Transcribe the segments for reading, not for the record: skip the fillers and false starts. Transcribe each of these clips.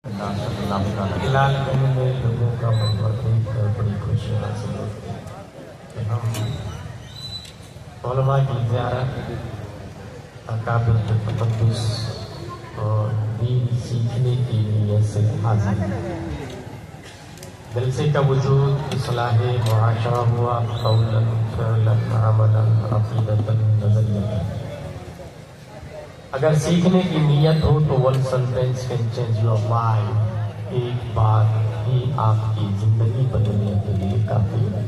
فلحال میں لوگوں کا منظر دیکھ کر بڑی خوشی حاصل ہوتی ہے کہ ہم علماء کی زیارت اکابر کے تقدس اور دین سیکھنے کی نیت سے حاضر ہیں۔ جلسے کا وجود اصلاح معاشرہ ہوا، قولا فعلا عملا عقیدتا نظریتا۔ اگر سیکھنے کی نیت ہو تو one sentence can change your life، ایک بات ہی آپ کی زندگی بدلنے کے لیے کافی ہے۔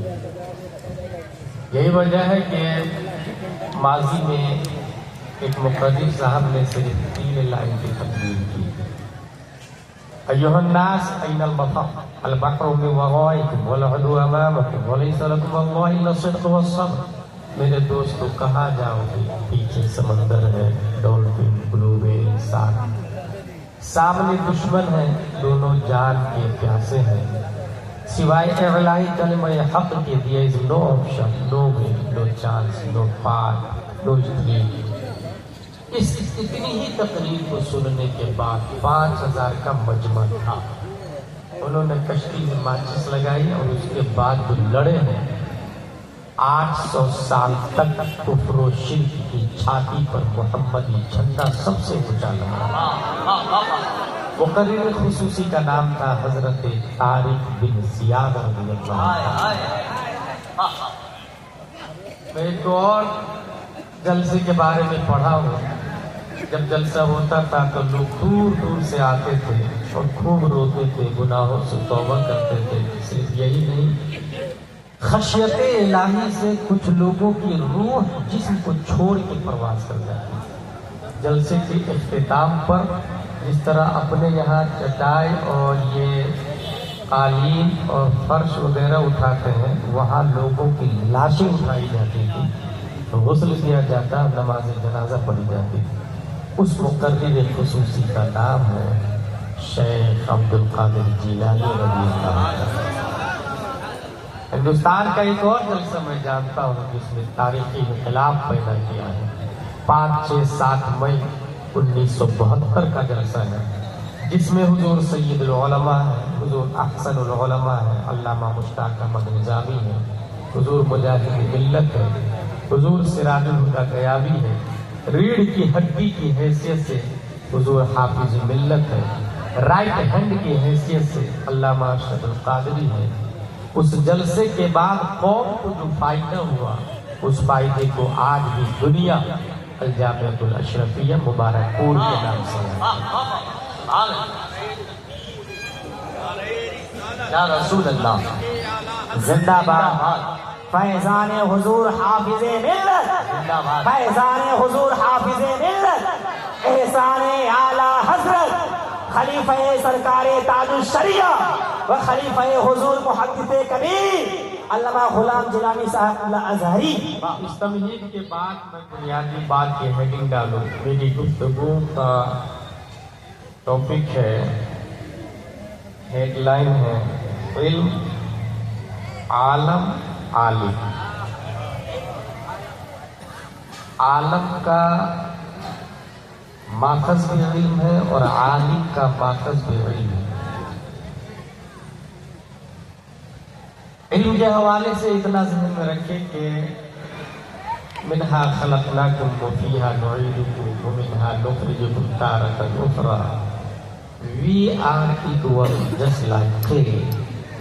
یہی وجہ ہے کہ ماضی میں ایک مقرر صاحب نے صرف 3 لائن کی تقریر کی: ایھا الناس این المفر، البحر من ورائکم والعدو امامکم ولیس لکم اللہ الا الصدق والصبر۔ میرے دوستو کہاں جاؤ گے؟ پیچھے سمندر ہے، ڈولفن، بلو ویل، شارک، سامنے دشمن ہے، دونوں جان کے پیاسے ہیں۔ سوائے اعلاء کلمہ حق کے there is no option، no way، no chance، no path، no street۔ اس اتنی ہی تقریر کو سننے کے بعد 5000 کا مجمع تھا۔ انہوں نے کشتی میں ماچس لگائی اور اس کے بعد جو لڑے ہیں 800 سال تک کفر و شرک کی چھاتی پر محمدی جھنڈا سب سے اونچا لگا۔ مقرر خصوصی کا نام تھا حضرت طارق بن زیاد رضی اللہ عنہ۔ میں ایک اور جلسے کے بارے میں پڑھا ہوں۔ جب جلسہ ہوتا تھا تو لوگ دور دور سے آتے تھے اور خوب روتے تھے، گناہوں سے توبہ کرتے تھے۔ صرف یہی نہیں، خشیت الہی سے کچھ لوگوں کی روح جسم کو چھوڑ کے پرواز کر جاتی۔ جلسے کے اختتام پر جس طرح اپنے یہاں چٹائی اور یہ قالین اور فرش وغیرہ اٹھاتے ہیں، وہاں لوگوں کی لاشیں اٹھائی جاتی تھی، غسل کیا جاتا، نماز جنازہ پڑھی جاتی تھی۔ اس مقرر خصوصی کا نام ہے شیخ عبد القادر جیلانی رضی اللہ عنہ۔ ہندوستان کا ایک اور جلسہ میں جانتا ہوں جس میں تاریخی انقلاب پیدا کیا ہے۔ 5، 6، 7 مئی 1972 کا جلسہ ہے، جس میں حضور سید العلماء ہے، حضور احسن العلماء ہے، علامہ مشتاق احمد نظامی ہے، حضور مجاہد ملت ہے، حضور سراج الہدی غیابی ہے، ریڑھ کی ہڈی کی حیثیت سے حضور حافظ ملت ہے، رائٹ ہینڈ کی حیثیت سے علامہ ارشد القادری ہے۔ اس جلسے کے بعد قوم کو جو فائدہ ہوا، اس فائدے کو آج بھی دنیا الجامعۃ الاشرفیہ مبارک پور کے نام سے یا رسول اللہ زندہ باد فیضان حضور حافظ ملت، فیضان حضور حافظ ملت، احسان اعلی حضرت خلیفہ سرکار تاج الشریعہ و خلیفہ حضور محدث کبیر علامہ غلام جیلانی صاحب اللہ ازہری۔ اس تمہید کے بعد میں بنیادی بات کی ہیڈنگ ڈالوں۔ میری گفتگو کا ٹاپک ہے، ہیڈ لائن ہے علم، عالم، عالم۔ عالم کا ماخذ بھی علم ہے اور عالم کا ماخذ بھی علم ہے۔ علم کے حوالے سے اتنا ذہن میں رکھے کہ منہا خلقناکم وفیہا نعیدکم ومنہا نخرجکم تارۃ اخری۔ We are equal just like clay.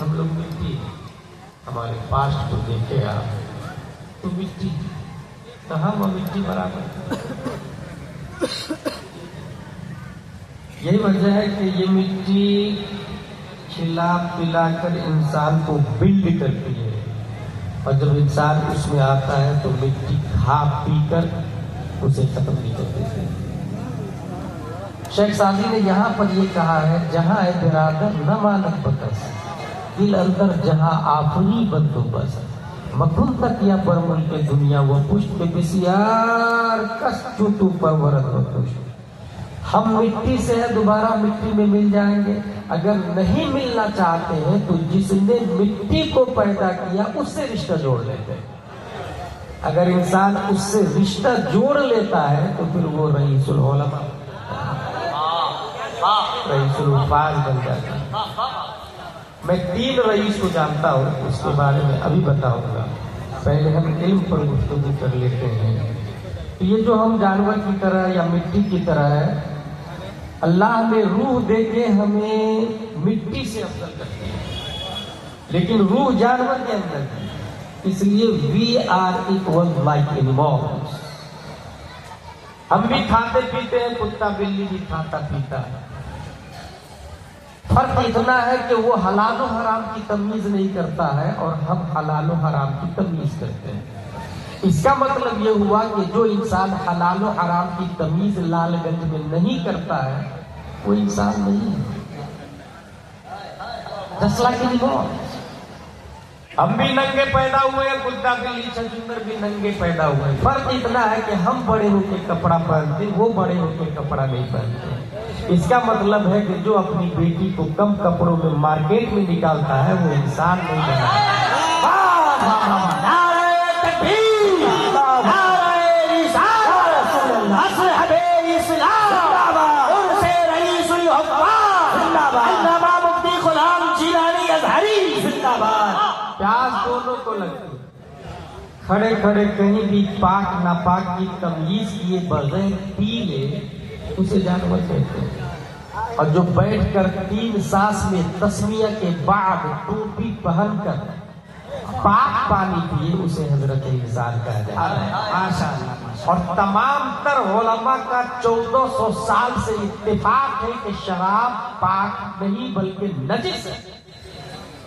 ہم لوگ مٹی، ہمارے پاسٹ کو دیکھے آپ تو مٹی، کہاں وہ مٹی برابر۔ یہی وجہ ہے کہ یہ مٹی کھلا پلا کر انسان کو بلڈ کرتی ہے، اور جب انسان اس میں آتا ہے تو مٹی کھا پی کر اسے ختم نہیں کر دیتی۔ شیخ سعدی نے یہاں پر یہ کہا ہے، جہاں ہے برادر نہ مانت بکس، دل اندر جہاں آفری بندوبست، مکن تک یا پر ملک دنیا وہ پشت پہ بسیار کس چوتو پرورت و خوش۔ ہم مٹی سے ہے، دوبارہ مٹی میں مل جائیں گے۔ اگر نہیں ملنا چاہتے ہیں تو جس نے مٹی کو پیدا کیا اس سے رشتہ جوڑ لیتے ہیں۔ اگر انسان اس سے رشتہ جوڑ لیتا ہے تو پھر وہ رئیس العلماء۔ رئیس الحفاظ بن جاتا۔ میں 3 رئیس کو جانتا ہوں، اس کے بارے میں ابھی بتاؤں گا، پہلے ہم علم پر گفتگو کر لیتے ہیں۔ یہ جو ہم جانور کی طرح یا مٹی کی طرح ہے، اللہ نے روح دے کے ہمیں مٹی سے افضل کر دیا، لیکن روح جانور کے اندر ہے، اس لیے we are equal like animals. ہم بھی کھاتے پیتے ہیں، کتا بلی بھی کھاتا پیتا ہے، فرق اتنا ہے کہ وہ حلال و حرام کی تمیز نہیں کرتا ہے اور ہم حلال و حرام کی تمیز کرتے ہیں۔ اس کا مطلب یہ ہوا کہ جو انسان حلال و حرام کی تمیز لال گنج میں نہیں کرتا ہے وہ انسان نہیں ہے۔ Just like animals۔ ہم بھی ننگے پیدا ہوئے، کتا بلی چھچندر بھی ننگے پیدا ہوئے، فرق اتنا ہے کہ ہم بڑے ہو کے کپڑا پہنتے، وہ بڑے ہو کے کپڑا نہیں پہنتے۔ اس کا مطلب ہے کہ جو اپنی بیٹی کو کم کپڑوں میں مارکیٹ میں نکالتا ہے وہ انسان نہیں بنا۔ پیاس دونوں کو لگتی، کھڑے کھڑے کہیں بھی پاک ناپاک کی تمیز کیے بغیر پی لے اسے جانور کہتے ہیں، اور جو بیٹھ کر 3 سانس میں تسمیہ کے بعد ٹوپی پہن کر پاک پانی پیے اسے حضرت انسان کہا جاتا ہے۔ ماشاءاللہ۔ اور تمام تر علماء کا 1400 سال سے اتفاق ہے کہ شراب پاک نہیں بلکہ نجس ہے۔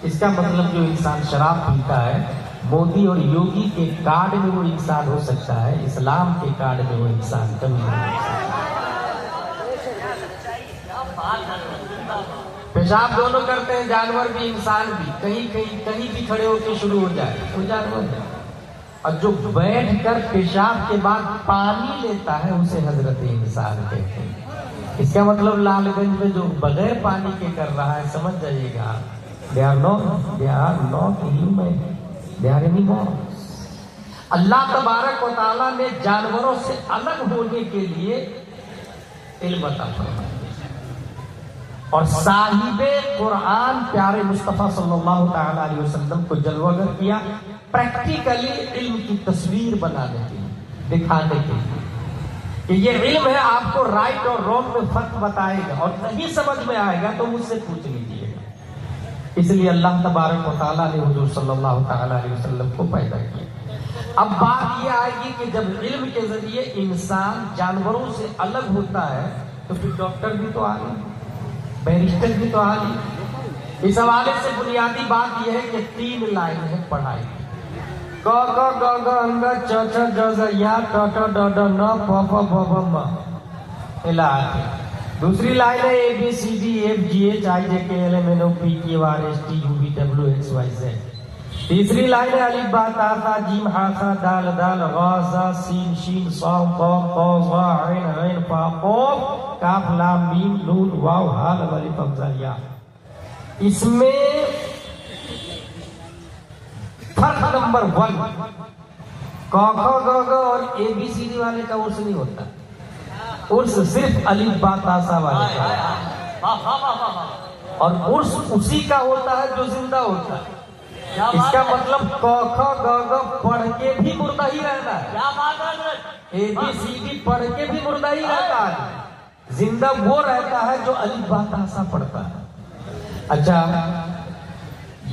اس کا مطلب جو انسان شراب پیتا ہے مودی اور یوگی کے کارڈ میں وہ انسان ہو سکتا ہے، اسلام کے کارڈ میں وہ انسان کبھی نہیں ہو سکتا۔ پیشاب دونوں کرتے ہیں، جانور بھی انسان بھی، کہیں بھی کھڑے ہو کے شروع ہو جائے وہ جانور ہے۔ اور جو بیٹھ کر پیشاب کے بعد پانی لیتا ہے اسے حضرت انسان کہتے ہیں۔ اس کا مطلب لال گنج میں جو بغیر پانی کے کر رہا ہے سمجھ جائیے گا they are not human, they are animals۔ اللہ تبارک و تعالیٰ نے جانوروں سے الگ ہونے کے لیے علم عطا فرمایا، اور صاحب قرآن پیارے مصطفیٰ صلی اللہ تعالیٰ علیہ وسلم کو جلوہ گر کیا پریکٹیکلی علم کی تصویر بنانے کے لیے، دکھانے کے لیے کہ یہ علم ہے، آپ کو رائٹ اور رانگ میں فرق بتائے گا، اور نہیں سمجھ میں آئے گا تو مجھ سے پوچھ لیجیے گا۔ اس لیے اللہ تبارک و تعالیٰ نے حضور صلی اللہ تعالیٰ علیہ وسلم کو پیدا کیا۔ اب بات یہ آئے گی کہ جب علم کے ذریعے انسان جانوروں سے الگ ہوتا ہے تو پھر ڈاکٹر بھی تو عالم، بیرسٹر بھی تو عالم۔ اس حوالے سے بنیادی بات یہ ہے کہ 3 لائن ہے پڑھائی، ک ک گ گ ن چ چ ج ز یا ٹ ٹ ڈ ڈ ن پ پ ب ب م الی آخر۔ دوسری لائن ہے A B C D F G H I J K L M N O P Q R S T U V W X Y Z. تیسری لائن ہے الف با تا ثا جیم ح خ دال دال غ ذ سین شین ص ق ق ظ عین غین فا قاف کاف لام میم نون واو ها لام الف همزہ یا۔ اس میں فرق نمبر 1، ک خ گ گھ اور اے بی سی ڈی والے کا عرس نہیں ہوتا، عرس صرف الف با تا ثا والے کا، اور عرس اسی کا ہوتا ہے جو زندہ ہوتا ہے۔ اس کا مطلب ک خ گ گھ پڑھ کے بھی مردہ ہی رہتا ہے، اے بی سی ڈی پڑھ کے بھی مردہ ہی رہتا ہے، زندہ وہ رہتا ہے جو الف با تا ثا پڑھتا ہے۔ اچھا،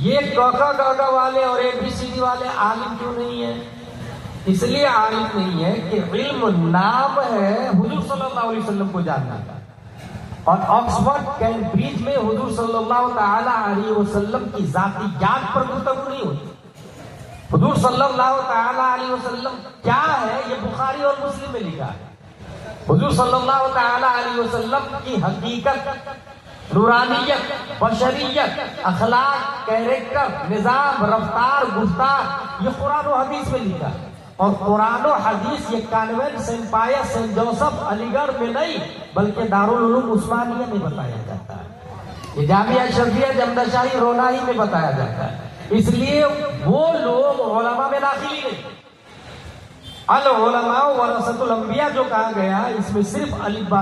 یہ ک خ گ گھ والے اور اے بی سی ڈی والے عالم کیوں نہیں ہیں؟ اس لیے عالم نہیں ہے کہ علم نام ہے حضور صلی اللہ علیہ وسلم کو جاننا، اور آکسفورڈ کیمبرج میں حضور صلی اللہ تعالی علیہ وسلم کی ذاتیات پر گفتگو نہیں ہوتی۔ حضور صلی اللہ تعالی علیہ وسلم کیا ہے یہ بخاری اور مسلم میں لکھا ہے۔ حضور صلی اللہ تعالی علیہ وسلم کی حقیقت، نورانیت، بشریت، اخلاق، کیریکٹر، نظام، رفتار، گفتار یہ قرآن و حدیث میں لکھا ہے، اور قرآن و حدیث یہ کانوینٹ سینٹ پائس سینٹ جوسف علی گڑھ میں نہیں بلکہ دارالعلوم عثمانیہ میں بتایا جاتا ہے، یہ جامعہ اشرفیہ جمدہ شاہی رونائی میں بتایا جاتا ہے۔ اس لیے وہ لوگ علماء میں داخلی نہیں، العلماء ورثۃ الانبیاء جو کہا گیا اس میں صرف الف با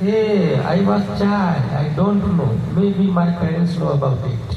I was child, I don't know, maybe my parents know about it.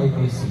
ABC।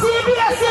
CBSE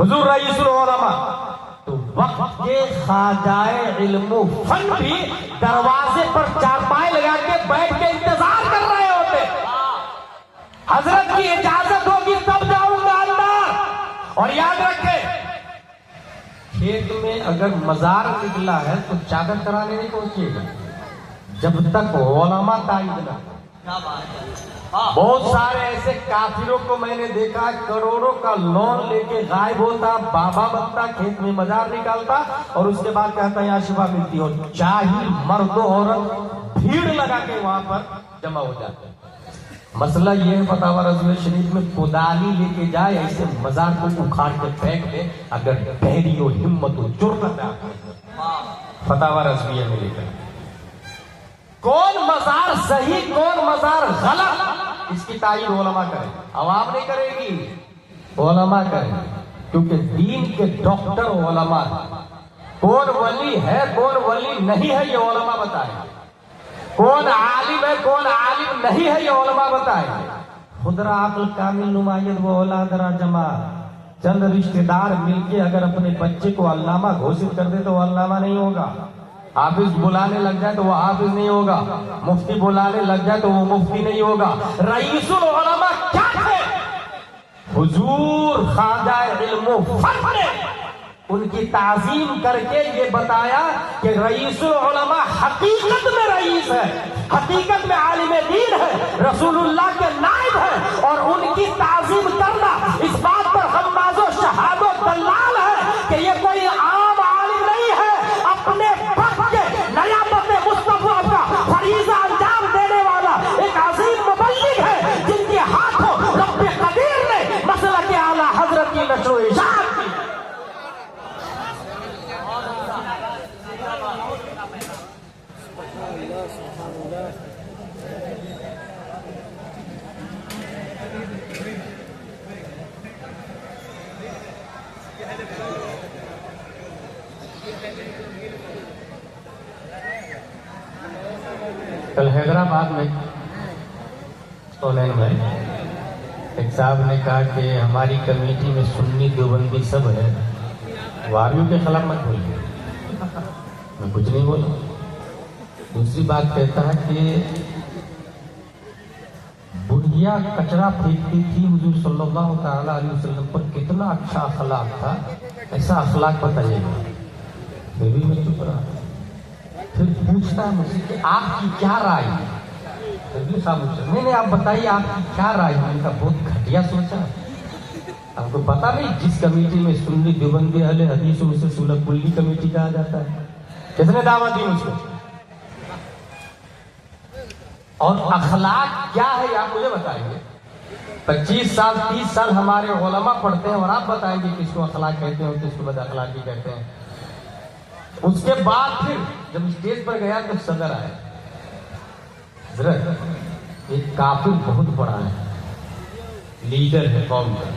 حضور رئیس العلماء، تو وقت کے خواجائے علم و فن بھی دروازے پر چارپائی لگا کے بیٹھ کے انتظار کر رہے ہوتے، حضرت کی اجازت ہوگی تب جاؤں گا اندر۔ اور یاد رکھے، کھیت میں اگر مزار نکلا ہے تو چادر کرانے نہیں پہنچے گا جب تک علماء تائید نہ۔ بہت سارے ایسے کافروں کو میں نے دیکھا، کروڑوں کا لون لے کے غائب ہوتا، بابا بنتا، کھیت میں مزار نکالتا اور اس کے بعد کہتا یہاں شفا ملتی ہو، چاہیے مرد و عورت بھیڑ لگا کے وہاں پر جمع ہو جاتے ہیں۔ مسئلہ یہ ہے فتاوی رضویہ شریف میں، کدالی لے کے جائے ایسے مزار کو اکھاڑ کے پھینک دے اگر دھیری و ہمت و جرأت ہے۔ فتاوی رضویہ میں لے کر کون مزار صحیح کون مزار غلط، اس کی تعین علماء کریں، عوام نہیں کرے گی، علماء کریں، کیونکہ دین کے ڈاکٹر علماء ہیں۔ کون ولی ہے کون ولی نہیں ہے یہ علماء بتائیں، کون عالم ہے کون عالم نہیں ہے یہ علماء بتائیں۔ خدرا عقل کامل نمائند و اولاد را جمع، چند رشتہ دار مل کے اگر اپنے بچے کو علامہ گھوشت کر دے تو وہ علامہ نہیں ہوگا، حافظ بلانے لگ جائے تو وہ حافظ نہیں ہوگا، مفتی بلانے لگ جائے تو وہ مفتی نہیں ہوگا۔ رئیس العلماء کیا ہے؟ حضور خواجہ علم و فن نے ان کی تعظیم کر کے یہ بتایا کہ رئیس العلماء حقیقت میں رئیس ہے، حقیقت میں عالم دین ہے، رسول اللہ کے نائب ہے، اور ان کی تعظیم کرنا اس بات پر غماز و شہاد و دلال ہے کہ یہ کوئی عام عالم نہیں ہے، اپنے وقت کے نیابت مصطفیٰ کا فریضہ انجام دینے والا ایک عظیم مبلغ ہے جن کے ہاتھوں رب قدیر نے مسلک اعلیٰ حضرت کی نشر و اشاعت کی۔ کل حیدرآباد میں میں ایک صاحب نے کہا کہ ہماری کمیٹی میں سنی دیوبندی سب ہے، وہابیوں کے خلاف مت بولیے۔ میں کچھ نہیں بولا۔ دوسری بات کہتا ہے کہ بڑھیا کچرا پھینکتی تھی حضور صلی اللہ تعالیٰ علیہ وسلم پر، کتنا اچھا اخلاق تھا، ایسا اخلاق بتائیے گا۔ پھر بھی میں چپ رہا، پھر پوچھتا ہے مجھ سے کہ آپ کی کیا رائے ہے؟ نہیں آپ بتائیے آپ کی کیا رائے ہے؟ میں نے کہا بہت گھٹیا سوچا، آپ کو پتا نہیں جس کمیٹی میں سنی دیوبندی اہل حدیث میں سے سلح کلی کمیٹی کہا جاتا ہے، کس نے دعوت دی مجھ کو؟ اور اخلاق کیا ہے آپ مجھے بتائیں گے؟ 25 سال 30 سال ہمارے علماء پڑھتے ہیں اور آپ بتائیں گے کس کو اخلاق کہتے ہیں اور کس کو بد اخلاقی کہتے ہیں۔ اس کے بعد پھر جب اسٹیج پر گیا تو صدر آیا، حضرت ایک کافر بہت بڑا ہے، لیڈر ہے قوم کا،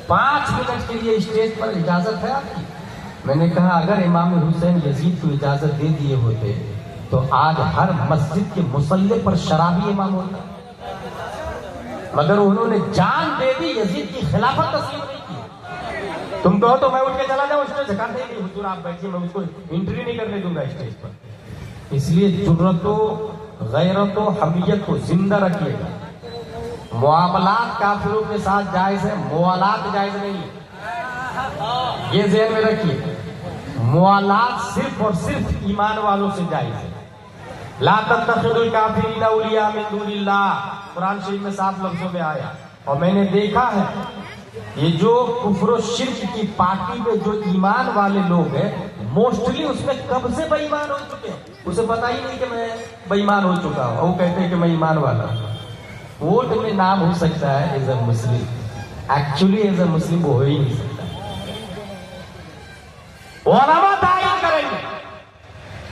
5 منٹ کے لیے اسٹیج پر اجازت ہے آپ کی؟ میں نے کہا اگر امام حسین یزید کو اجازت دے دیے ہوتے تو آج ہر مسجد کے مصلی پر شرابی امام ہوتا، مگر انہوں نے جان دے دی، یزید کی خلافت تسلیم نہیں کی۔ تم کہو تو میں اٹھ کے چلا جاؤں اسٹیج سے، کہتے ہیں حضور آپ بیٹھیے، میں اس کو انٹری نہیں کرنے دوں گا اسٹیج پر۔ اس لیے جرأت و غیرت و حمیت کو زندہ رکھیے گا۔ معاملات کافروں کے ساتھ جائز ہے، موالات جائز نہیں ہے، یہ ذہن میں رکھیے۔ موالات صرف اور صرف ایمان والوں سے جائز ہے۔ لا تتخذوا الکافرین اولیاء من دون اللہ، قرآن شریف میں صاف لفظوں میں آیا۔ اور میں نے دیکھا ہے یہ جو کفر و شرک کی پارٹی میں جو ایمان والے لوگ ہیں، موسٹلی اس میں کب سے بے ایمان ہو چکے ہیں، اسے پتا ہی نہیں کہ میں بے ایمان ہو چکا ہوں، وہ کہتے ہیں کہ میں ایمان والا ہوں۔ ووٹ میں نام ہو سکتا ہے as a Muslim, actually as a Muslim وہ ہو ہی نہیں سکتا۔ علماء تعین کریں گے،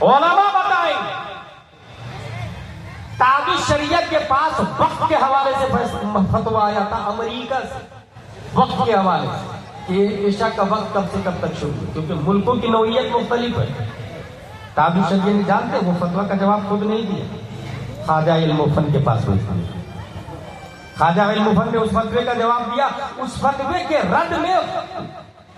علماء بتائیں گے۔ تعبیر شریعت کے پاس وقت کے حوالے سے فتویٰ آیا تھا امریکہ سے، وقت کے حوالے سے کہ عشاء کا وقت کب سے کب تک شروع ہے، کیونکہ ملکوں کی نوعیت مختلف ہے۔ تعبیر شریعت نے جانتے وہ فتویٰ کا جواب خود نہیں دیا، خواجہ علم و فن کے پاس ہوئی تھی۔ خواجہ علم و فن نے اس فتوے کا جواب دیا، اس فتوے کے رد میں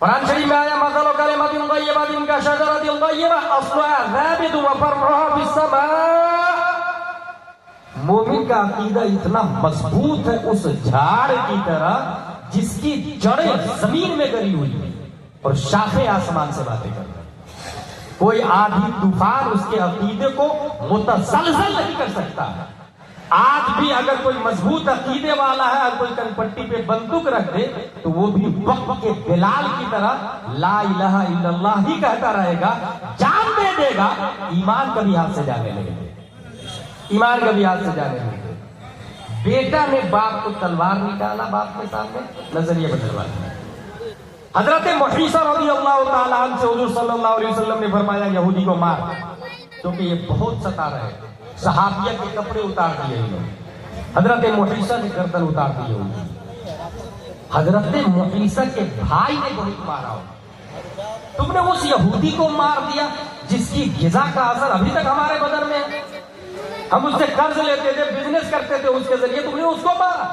قرآن شریف میں آیا مثل کلمۃ طیبۃ کشجرۃ طیبۃ اصلها ثابت وفرعها فی السماء. مومن کا عقیدہ اتنا مضبوط ہے اس جھاڑ کی طرح جس کی جڑیں زمین میں گری ہوئی ہیں اور شاخیں آسمان سے باتیں کرتی ہیں. کوئی آندھی طوفان اس کے عقیدے کو متزلزل نہیں کر سکتا. آج بھی اگر کوئی مضبوط عقیدے والا ہے، اگر کوئی کنپٹی پہ بندوق رکھ دے تو وہ بھی وقت کے بلال کی طرح لا الہ الا اللہ ہی کہتا رہے گا، جان دے دے گا. ایمان کبھی ہاتھ سے جانے لگے گا، ایمان کبھی ہاتھ سے جانے لگے گا. بیٹا نے باپ کو تلوار نکالا، باپ کے سامنے نظریہ بدلوا دیا. حضرت محیصہ رضی اللہ تعالیٰ عنہ سے حضور صلی اللہ علیہ وسلم نے فرمایا یہودی کو مار، کیونکہ یہ بہت ستا رہے. صحابیہ کے کپڑے اتار دیے انہوں نے. حضرت محیصہ نے گردن اتار دی ہوگی. حضرت محیصہ کے بھائی نے بہت مارا ہو. تم نے اس یہودی کو مار دیا جس کی غذا کا اثر ابھی تک ہمارے بدن میں ہے. ہم اس سے قرض لیتے تھے، بزنس کرتے تھے اس کے ذریعے، تم نے اس کو مارا.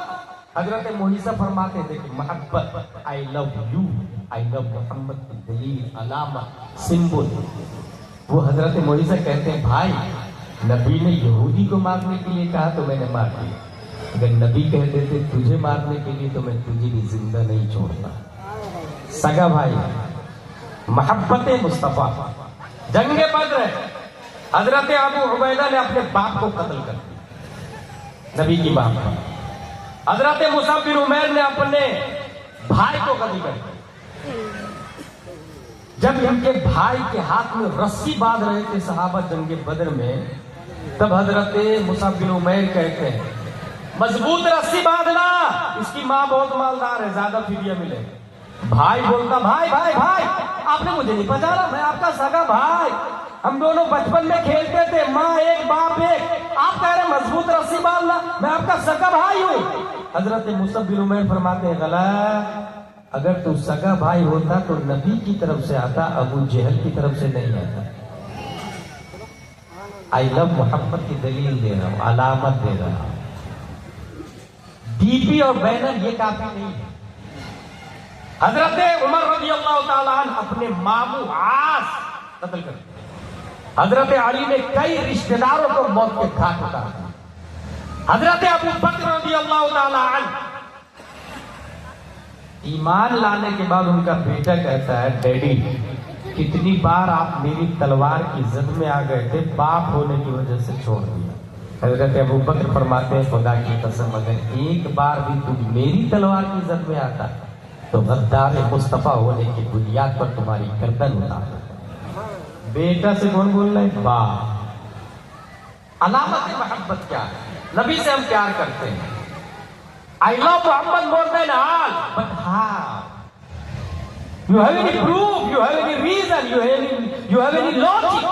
حضرت محیصہ فرماتے تھے کہ محبت، آئی لو یو، آئی لو محمد کی دلیل، علامہ، سمبل. وہ حضرت محیصہ کہتے ہیں بھائی نبی نے یہودی کو مارنے کے لیے کہا تو میں نے مار دیا. اگر نبی کہتے تھے تجھے مارنے کے لیے تو میں تجھے بھی زندہ نہیں چھوڑتا. سگا بھائی، محبت مصطفیٰ. جنگ بدر حضرت ابو عبیدہ نے اپنے باپ کو قتل کر دیا، نبی کی باپ کو. حضرت مصعب بن عمیر نے اپنے بھائی کو قتل کر دیا. جب ان کے بھائی کے ہاتھ میں رسی باندھ رہے تھے صحابہ جنگ بدر میں، تب حضرت مصعب بن عمیر کہتے ہیں مضبوط رسی باندھنا، اس کی ماں بہت مالدار ہے، زیادہ فدیہ ملے. بھائی بولتا بھائی بھائی بھائی آپ نے مجھے نہیں پہچانا، میں آپ کا سگا بھائی، ہم دونوں بچپن میں کھیلتے تھے، ماں ایک باپ ایک. آپ کہہ رہے مضبوط رسی باندھنا، میں آپ کا سگا بھائی ہوں. حضرت مصعب بن عمیر فرماتے ہیں غلط. اگر تو سگا بھائی ہوتا تو نبی کی طرف سے آتا، ابو جہل کی طرف سے نہیں آتا. آئی لو محمد کی دلیل دے رہا ہوں، علامت دے رہا ہوں. ڈی پی اور بینر یہ کافی نہیں ہے. حضرت عمر رضی اللہ تعالیٰ عنہ اپنے ماموں عاص قتل کر دیا. حضرت علی نے کئی رشتہ داروں کو موت کے گھاٹ اتار دیا. حضرت ابو بکر رضی اللہ تعالیٰ عنہ ایمان لانے کے بعد ان کا بیٹا کہتا ہے ڈیڈی کتنی بار آپ میری تلوار کی زد میں آ گئے تھے، باپ ہونے کی وجہ سے چھوڑ دیا. حضرت ابو بکر فرماتے ہیں خدا کی قسم اگر ایک بار بھی تم میری تلوار کی زد میں آتا تو غدار مصطفیٰ ہونے کی بنیاد پر تمہاری گردن اتارتا. بیٹا سے کون بول رہے ہیں؟ باپ. علامت محبت کیا ہے؟ نبی سے ہم پیار کرتے ہیں. I love Muhammad more than all, but how? You have any proof? You have any reason? You have any logic?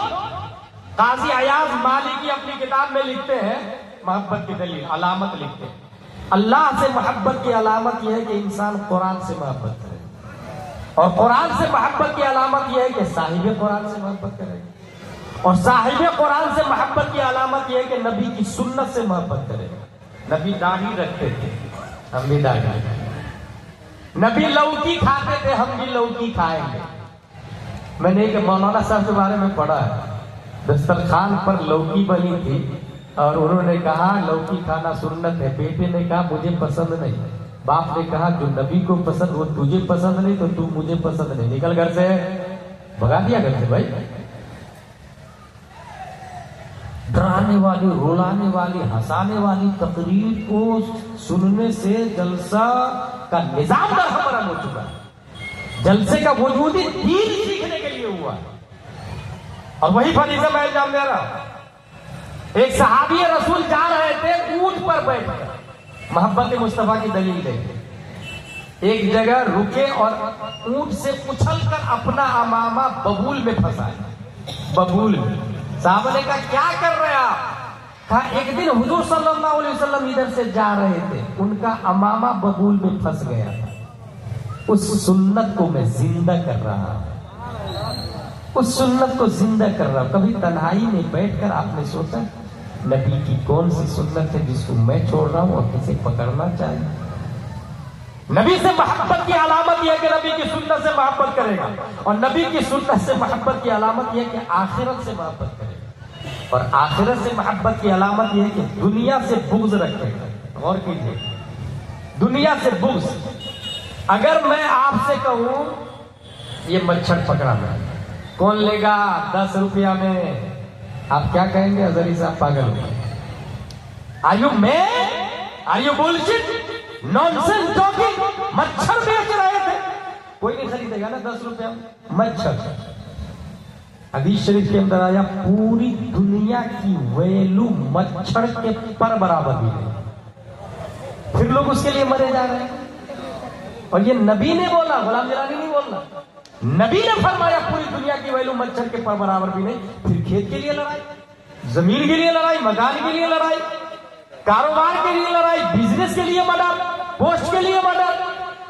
قاضی ایاز مالکی اپنی کتاب میں لکھتے ہیں محبت کی دلیل، علامت لکھتے ہیں. اللہ سے محبت کی علامت یہ ہے کہ انسان قرآن سے محبت کرے، اور قرآن سے محبت کی علامت یہ ہے کہ صاحب قرآن سے محبت کرے، اور صاحب قرآن سے محبت کی علامت یہ ہے کہ نبی کی سنت سے محبت کرے. نبی داڑھی رکھتے تھے، ہم بھی داڑھی. نبی لوکی کھاتے تھے، ہم بھی لوکی کھائیں گے. میں نے ایک مولانا صاحب کے بارے میں پڑھا ہے، دسترخوان پر لوکی بنی تھی اور انہوں نے کہا لوکی کھانا سنت ہے. بیٹے نے کہا مجھے پسند نہیں. باپ نے کہا جو نبی کو پسند وہ تجھے پسند نہیں تو تو مجھے پسند نہیں، نکل گھر سے. بھگا دیا گھر سے. بھائی ڈرانے والی، رلانے والی، ہنسانے والی تقریر کو سننے سے جلسہ کا نظام برہم ہو چکا ہے. جلسے کا وجود ہی دین سیکھنے کے لیے ہوا ہے. اور وہی فریضہ میں الزام دے رہا ہوں. ایک صحابی رسول جا رہے تھے اونٹ پر بیٹھ کر محبت مصطفیٰ کی دلیل دے کے. ایک جگہ رکے اور اونٹ سے اچھل کر اپنا امامہ ببول میں پھنسایا. ببول میں. صحابہ نے کہا کیا کر رہے آپ؟ کہا ایک دن حضور صلی اللہ علیہ وسلم ادھر سے جا رہے تھے، ان کا امامہ ببول میں پھنس گیا تھا. اس سنت کو میں زندہ کر رہا ہوں، اس سنت کو زندہ کر رہا ہوں. کبھی تنہائی میں بیٹھ کر آپ نے سوچا نبی کی کون سی سنت ہے جس کو میں چھوڑ رہا ہوں اور کسے پکڑنا چاہیے؟ نبی سے محبت کی علامت یہ ہے کہ نبی کی سنت سے محبت کرے گا، اور نبی کی سنت سے محبت کی علامت یہ ہے کہ آخرت سے محبت کرے گا، اور آخرت سے محبت کی علامت یہ ہے کہ دنیا سے بغض رکھے گا۔ غور کیجیے، دنیا سے بغض۔ اگر میں آپ سے کہوں یہ مچھر پکڑا میں، کون لے گا 10 روپیہ میں، آپ کیا کہیں گے؟ اظہری صاحب پاگل ہو، are you man, are you bullshit, nonsense talking, مچھر بیچ رہے تھے، کوئی نہیں خریدے گا نا 10 روپیہ میں مچھر۔ حدیث شریف کے اندر آیا پوری دنیا کی ویلو مچھر کے پر برابر بھی نہیں، پھر لوگ اس کے لیے مرے جا رہے ہیں۔ اور یہ نبی نے بولا، غلام جیلانی نہیں بولنا، نبی نے فرمایا پوری دنیا کی ویلو مچھر کے پر برابر بھی نہیں۔ پھر کھیت کے لیے لڑائی، زمین کے لیے لڑائی، مکان کے لیے لڑائی، کاروبار کے لیے لڑائی، بزنس کے لیے مدد، پوسٹ کے لیے مدد۔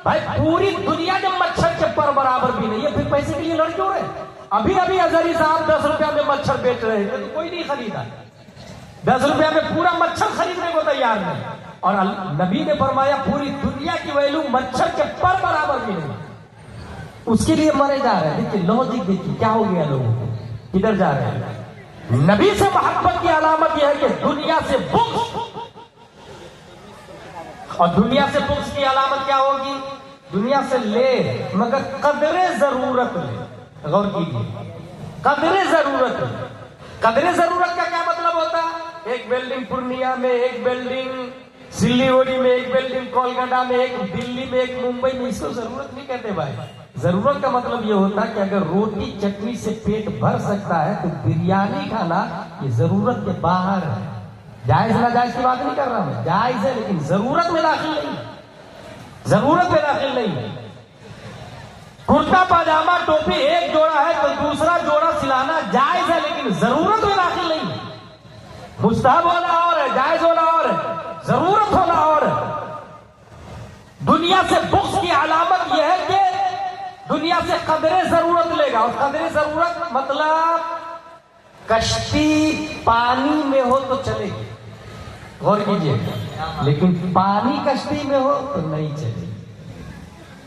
بھائی پوری دنیا جب مچھر کے پر برابر بھی نہیں ہے، پھر پیسے کے لیے لڑ کیوں رہے؟ ابھی اظہری صاحب 10 روپیہ میں مچھر بیچ رہے تھے تو کوئی نہیں خریدا، 10 روپیہ میں پورا مچھر خریدنے کو تیار نہیں، اور نبی نے فرمایا پوری دنیا کی ویلو مچھر کے پر برابر بھی نہیں، اس کے لیے مرے جا رہے ہیں۔ دیکھیے لاجک، دیکھیے کیا ہو گیا لوگوں کو، کدھر جا رہے ہیں۔ نبی سے محبت کی علامت یہ ہے کہ دنیا سے بغض، اور دنیا سے بغض کی علامت کیا ہوگی؟ دنیا سے لے مگر قدر ضرورت لے۔ غور کیجیے، قدر ضرورت لے۔ قدر ضرورت کا کیا مطلب ہوتا ہے؟ ایک بلڈنگ پورنیہ میں، ایک بلڈنگ سلیگوڑی میں، ایک بلڈنگ کولکاتہ میں، ایک دلی میں، ایک ممبئی میں، اس کو ضرورت نہیں کہتے بھائی۔ ضرورت کا مطلب یہ ہوتا ہے کہ اگر روٹی چٹنی سے پیٹ بھر سکتا ہے تو بریانی کھانا یہ ضرورت کے باہر ہے۔ جائز ناجائز کی بات نہیں کر رہا میں، جائز ہے لیکن ضرورت میں داخل نہیں، ضرورت میں داخل نہیں ہے۔ کرتا پاجامہ ٹوپی ایک جوڑا ہے تو دوسرا جوڑا سلانا جائز ہے لیکن ضرورت میں داخل نہیں ہے۔ مستحب ہونا اور ہے، جائز ہونا اور ہے، ضرورت ہونا اور ہے۔ دنیا سے بغض کی علامت یہ ہے کہ دنیا سے قدر ضرورت لے گا، اور قدر ضرورت مطلب کشتی پانی میں ہو تو چلے گی، غور کیجیے، لیکن پانی کشتی میں ہو تو نہیں چلے گی۔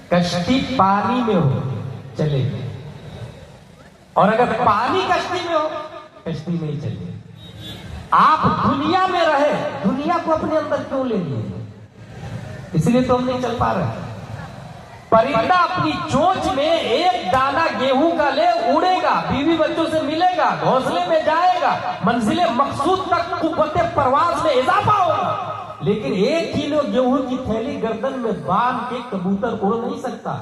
کشتی پانی میں ہو چلے گی، اور اگر پانی کشتی میں ہو کشتی نہیں چلے گی۔ آپ دنیا میں رہے، دنیا کو اپنے اندر کیوں لے لیے؟ اس لیے تو ہم نہیں چل پا رہے۔ پرندہ اپنی چونچ میں ایک دانہ گیہوں کا لے اڑے گا، بیوی بچوں سے ملے گا، گھونسلے میں جائے گا، منزل مقصود تک قوت پرواز میں اضافہ ہوگا، لیکن 1 کلو گیہوں کی تھیلی گردن میں باندھ کے کبوتر اڑ نہیں سکتا،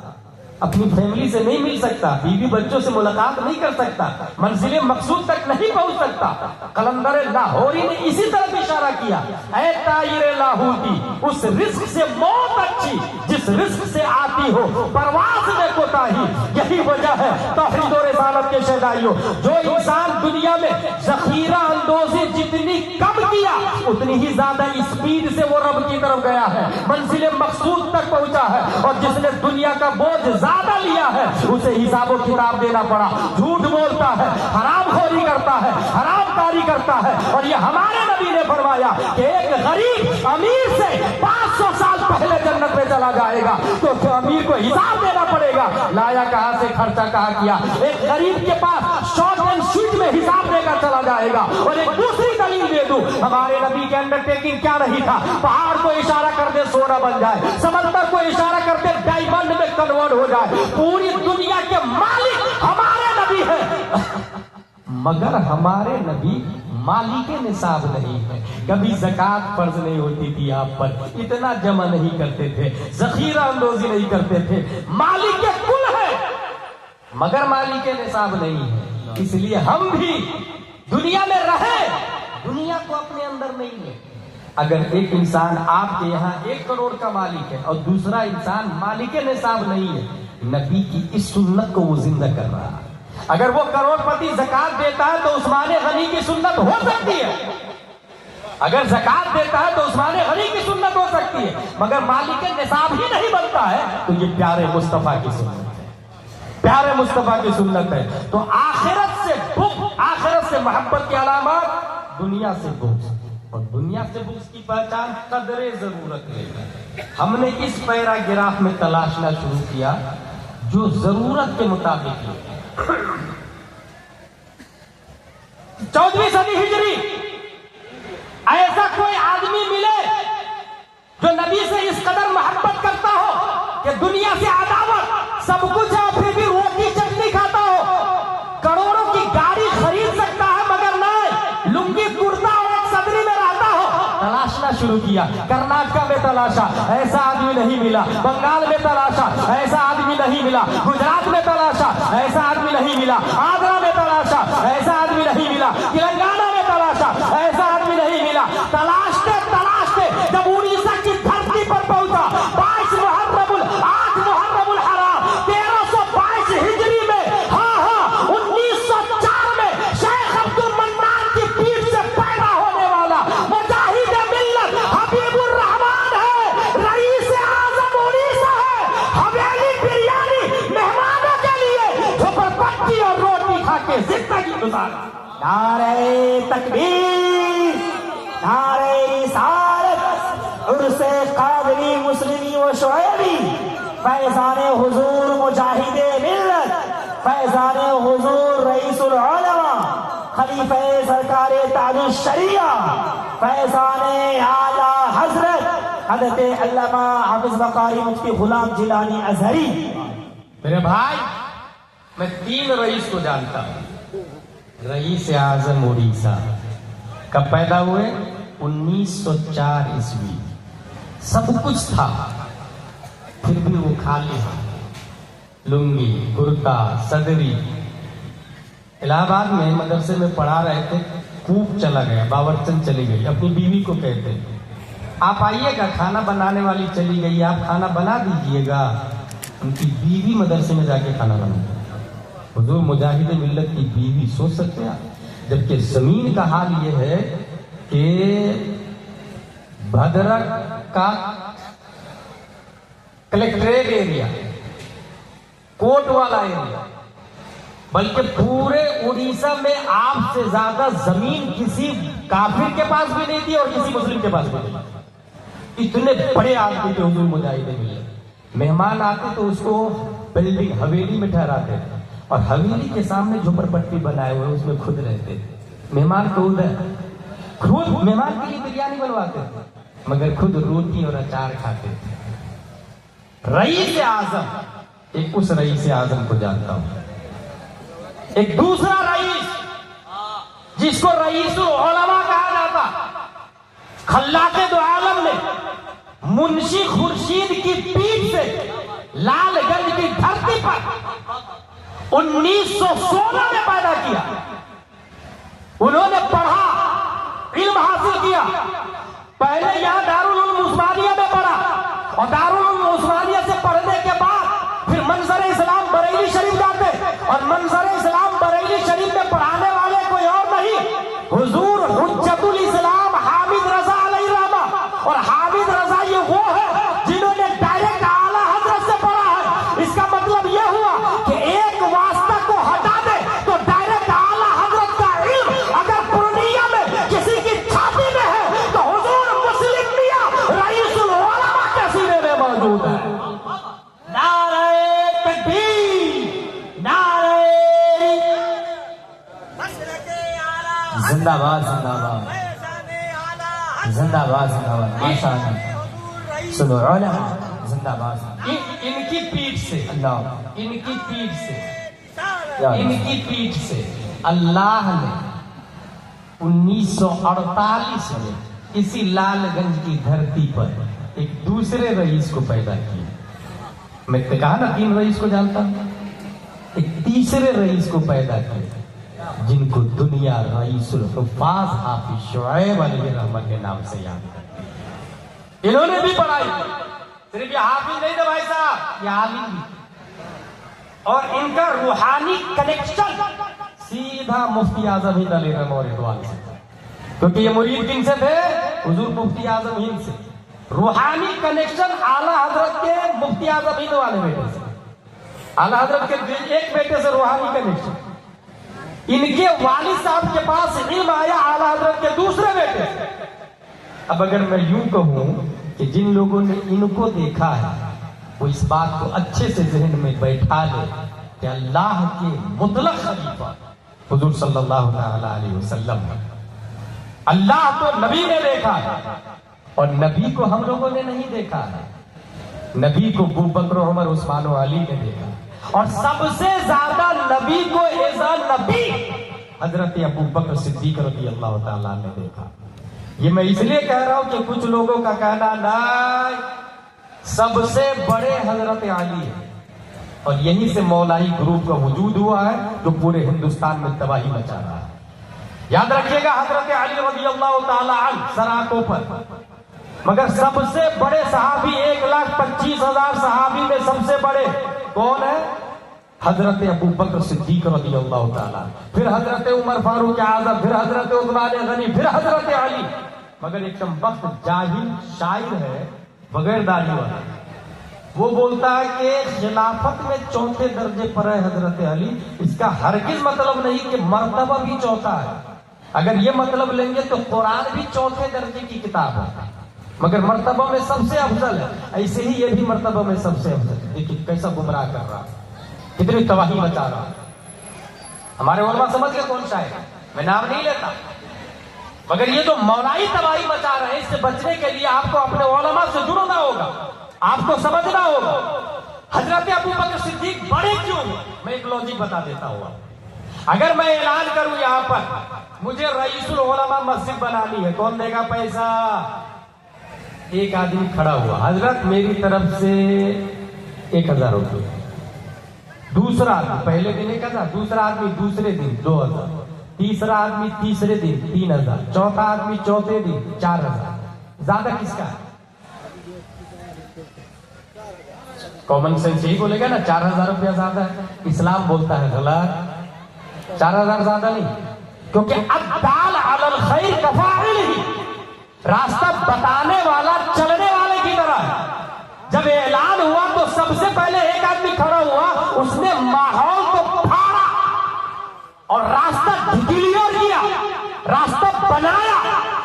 اپنی فیملی سے نہیں مل سکتا، بیوی بچوں سے ملاقات نہیں کر سکتا، منزل مقصود تک نہیں پہنچ سکتا۔ قلندر لاہوری نے اسی طرف اشارہ کیا، اے طائر لاہوری، اس رزق سے موت اچھی جس رزق سے آتی ہو پرواز میں کوتاہی۔ یہی وجہ ہے توحید و رسالت کے شہدائیوں، جو انسان دنیا میں ذخیرہ اندوزی جتنی کم کیا اتنی ہی زیادہ اسپیڈ سے وہ رب کی طرف گیا ہے، منزل مقصود تک پہنچا ہے، اور جس نے دنیا کا بوجھ زیادہ لیا ہے اسے حساب و کتاب دینا پڑا، جھوٹ بولتا ہے، حرام خوری کرتا ہے، حرام کاری کرتا ہے۔ اور یہ ہمارے نبی نے فرمایا کہ ایک غریب امیر سے 500 سال پہلے جنت میں چلا جائے گا، تو امیر کو حساب دینا پڑے گا، لایا کہاں سے، خرچہ کہاں کیا۔ ایک غریب کے پاس شارٹ اینڈ سویٹ میں حساب دے کر چلا جائے گا۔ اور ایک دوسری دلیل دے دوں، ہمارے نبی کے انڈر ٹیکنگ کیا نہیں تھا؟ پہاڑ کو اشارہ کر دے سونا بن جائے، سمندر کو اشارہ کرتے ڈائمنڈ میں کنورٹ ہو جائے۔ پوری دنیا کے مالک ہمارے نبی ہیں، مگر ہمارے نبی مالک نصاب نہیں ہے۔ کبھی زکوٰۃ فرض نہیں ہوتی تھی آپ پر، اتنا جمع نہیں کرتے تھے، ذخیرہ اندوزی نہیں کرتے تھے، مالک کل ہے مگر مالک نصاب نہیں ہے۔ اس لیے ہم بھی دنیا میں رہے، دنیا کو اپنے اندر نہیں لے۔ اگر ایک انسان آپ کے یہاں 1 کروڑ کا مالک ہے اور دوسرا انسان مالک نصاب نہیں ہے، نبی کی اس سنت کو وہ زندہ کر رہا ہے۔ اگر وہ کروڑ پتی زکات دیتا ہے تو عثمان غنی کی سنت ہو سکتی ہے، اگر زکات دیتا ہے تو عثمان غنی کی سنت ہو سکتی ہے، مگر مالک نصاب ہی نہیں بنتا ہے تو یہ پیارے مصطفیٰ کی سنت ہے، پیارے مصطفیٰ کی سنت ہے۔ تو آخرت سے بغض، آخرت سے محبت کی علامات دنیا سے بغض، اور دنیا سے بغض کی پہچان قدر ضرورت لے گا۔ ہم نے اس پیراگراف میں تلاشنا شروع کیا جو ضرورت کے مطابق ہے۔ 14ویں صدی ہجری ایسا کوئی آدمی ملے جو نبی سے اس قدر محبت کرتا ہو کہ دنیا سے عداوت، سب کچھ ہے پھر بھی روٹی چٹنی کھاتا ہو، کروڑوں کی گاڑی خرید سکتا ہے مگر نہ لنگی کرتا اور ایک صدری میں رہتا ہو۔ تلاشنا شروع کیا، کرناٹکا میں تلاشا، ایسا آدمی نہیں ملا، بنگال میں تلاشا، ایسا آدمی نہیں ملا، گجرات میں تلاشا، ایسا آدمی نہیں ملا، آندھرا میں تلاشا، ایسا آدمی نہیں ملا، تلنگانہ میں تلاشا، ایسا آدمی نہیں ملا۔ تلاشتے تلاشتے جب اڑیسہ کی دھرتی پر پہنچا 8 محرم الحرام 1322 ہجری میں، 1904 میں شیخ عبد المنان کی پیٹھ سے پیدا ہونے والا مجاہد ملت حبیب الرحمان ہے، رئیس اعظم اڑیسہ ہے۔ حویلی بریانی مہمانوں کے لیے جھوپڑ پٹی اور روٹی کھا کے زندگی گزارا۔ نعرہ تکبیر، نعرہ رسالت، عرس قادری مسلمی و شعیبی، فیضان حضور مجاہد ملت، فیضان حضور رئیس العلماء، خلیفہ سرکار تاج الشریعہ، فیضان اعلی حضرت حضرت علامہ حافظ بقاری مفتی غلام جیلانی ازہری۔ میرے بھائی، میں 3 رئیس کو جانتا ہوں۔ رئیس اعظم اڑیسہ کب پیدا ہوئے؟ 1904 عیسوی۔ سب کچھ تھا پھر بھی وہ خالی تھا، لنگی کرتا صدری۔ الہ آباد میں مدرسے میں پڑھا رہے تھے، کوپ چلا گیا، باورچن چلی گئی، اپنی بیوی کو کہتے آپ آئیے گا، کھانا بنانے والی چلی گئی، آپ کھانا بنا دیجئے گا۔ ان کی بیوی مدرسے میں جا کے کھانا بنا، حضور مجاہد ملت کی بیوی، سوچ سکتے ہیں آپ؟ جبکہ زمین کا حال یہ ہے کہ بھدرک کا کلیکٹریٹ ایریا، کوٹ والا ایریا، بلکہ پورے اڑیسہ میں آپ سے زیادہ زمین کسی کافر کے پاس بھی نہیں تھی اور کسی مسلم کے پاس بھی نہیں تھی۔ اتنے بڑے آدمی تھے حضور مجاہد ملت۔ مہمان آتے تو اس کو بلڈنگ حویلی میں ٹھہراتے تھے، اور حویلی کے سامنے جھوپڑ پٹی بنائے ہوئے اس میں خود رہتے تھے۔ مہمان کو ادھر خود مہمان کے لیے بریانی بنواتے تھے مگر خود روٹی اور اچار کھاتے تھے۔ رئیس اعظم، ایک اس رئیس اعظم کو جانتا ہوں۔ ایک دوسرا رئیس جس کو رئیس العلماء کہا جاتا، خلاق دو عالم نے منشی خورشید کی پیٹھ سے لال گنج کی دھرتی پر 1916 میں پیدا کیا۔ انہوں نے پڑھا، علم حاصل کیا، پہلے یہاں دارالعلوم عثمانیہ میں پڑھا، اور دارالعلوم عثمانیہ سے پڑھنے کے بعد پھر منظر اسلام بریلی شریف جاتے، اور منظر اسلام بریلی شریف میں پڑھانے والے کوئی اور نہیں، حضور حجت الاسلام حامد رضا علیہ رحمہ۔ اور حامد رضا یہ وہ ہے جنہوں نے ڈائریکٹ اعلیٰ حضرت سے پڑھا ہے۔ اس کا مطلب یہ ہوا کہ ایک واسطہ کو ہٹا دے تو ڈائریکٹ اعلیٰ حضرت کا علم اگر پورنیہ میں کسی کی چھاتی میں ہے تو حضور مسلم میاں رئیس العلماء کے سینے میں موجود ہے۔ نعرہ تکبیر، نعرہ زندہ باد، زندہ باد، زندہ باد، زندہ باد، ماشاء اللہ، سنو علماء زندہ باد۔ ان کی پیٹھ سے اللہ، ان کی پیٹھ سے یا ان اللہ۔ کی پیٹھ سے اللہ نے 1948 میں اسی لال گنج کی دھرتی پر ایک دوسرے رئیس کو پیدا کیا۔ میں نے کہا نا 3 رئیس کو جانتا ہوں، ایک تیسرے رئیس کو پیدا کیا جن کو دنیا رئیس الحفاظ حافظ شعیب علیہ الرحمہ کے نام سے یاد کرتی ہے۔ انہوں نے بھی پڑھائی، صرف یہ حافظ نہیں تھے بھائی صاحب، یہ عالم بھی، اور ان کا روحانی کنیکشن سیدھا مفتی اعظم ہند علیہ الرحمہ اور رضوان سے، کیونکہ یہ مرید کن سے تھے؟ حضور مفتی اعظم ہند سے۔ روحانی کنیکشن اعلیٰ حضرت کے مفتی اعظم ہند والے بیٹے سے، اعلیٰ حضرت کے ایک بیٹے سے روحانی کنیکشن۔ ان کے والد صاحب کے پاس علم آیا اعلیٰ حضرت کے دوسرے بیٹے سے۔ اب اگر میں یوں کہوں کہ جن لوگوں نے ان کو دیکھا ہے وہ اس بات کو اچھے سے ذہن میں بیٹھا لے کہ اللہ کے مطلق خلیفہ حضور صلی اللہ تعالی علیہ وسلم ہے۔ اللہ تو نبی نے دیکھا ہے اور نبی کو ہم لوگوں نے نہیں دیکھا ہے، نبی کو ابو بکر عمر عثمان و علی نے دیکھا، اور سب سے زیادہ نبی کو ایز اے نبی حضرت ابو بکر صدیق رضی اللہ تعالیٰ نے دیکھا۔ یہ میں اس لیے کہہ رہا ہوں کہ کچھ لوگوں کا کہنا نہیں، سب سے بڑے حضرت علی ہے، اور یہیں سے مولائی گروپ کا وجود ہوا ہے جو پورے ہندوستان میں تباہی مچا رہا ہے۔ یاد رکھیے گا حضرت علی رضی اللہ تعالیٰ عنہ سراکوں پر، مگر سب سے بڑے صحابی 1,25,000 صحابی میں سب سے بڑے کون ہے؟ حضرت ابو بکر صدیق رضی اللہ تعالیٰ، پھر حضرت عمر فاروق اعظم، پھر حضرت عثمان غنی، پھر حضرت علی۔ مگر ایک کم وقت جاہل شاعر ہے بغیر داڑھی والا، وہ بولتا ہے کہ خلافت میں چوتھے درجے پر ہے حضرت علی۔ اس کا ہرگز مطلب نہیں کہ مرتبہ بھی چوتھا ہے، اگر یہ مطلب لیں گے تو قرآن بھی چوتھے درجے کی کتاب ہے، مگر مرتبہ میں سب سے افضل ہے، ایسے ہی یہ بھی مرتبہ میں سب سے افضل ہے۔ دیکھیے کیسا گمراہ کر رہا، کتنی تباہی مچا رہا۔ ہمارے علماء سمجھ گئے کون شاعر ہے، میں نام نہیں لیتا، مگر یہ جو مولائی تباہی مچا رہے ہیں، اس سے بچنے کے لیے آپ کو اپنے علماء سے جڑنا ہوگا، آپ کو سمجھنا ہوگا حضرت ابو بکر صدیق بڑے کیوں ہیں۔ میں ایک لوجک بتا دیتا ہوں، اگر میں اعلان کروں یہاں پر مجھے رئیس العلماء مسجد بنانی ہے، کون دے گا پیسہ؟ ایک آدمی کھڑا ہوا، حضرت میری طرف سے 1,000 روپے، دوسرا آدمی پہلے دن 1,000، دوسرا آدمی دوسرے دن 2,000، تیسرا آدمی تیسرے دن 3,000، چوتھا آدمی چوتھے دن 4,000۔ زیادہ کس کا ہے؟ کامن سینس یہی بولے گا نا 4,000 روپیہ زیادہ ہے۔ اسلام بولتا ہے غلط، 4,000 زیادہ نہیں، کیونکہ الدال علی الخیر کفاعلہ، راستہ بتانے والا چلنے والے کی طرح ہے۔ جب اعلان ہوا تو سب سے پہلے ایک آدمی کھڑا ہوا، اس نے ماحول کو پھاڑا اور راستہ کلیئر کیا، راستہ بنایا،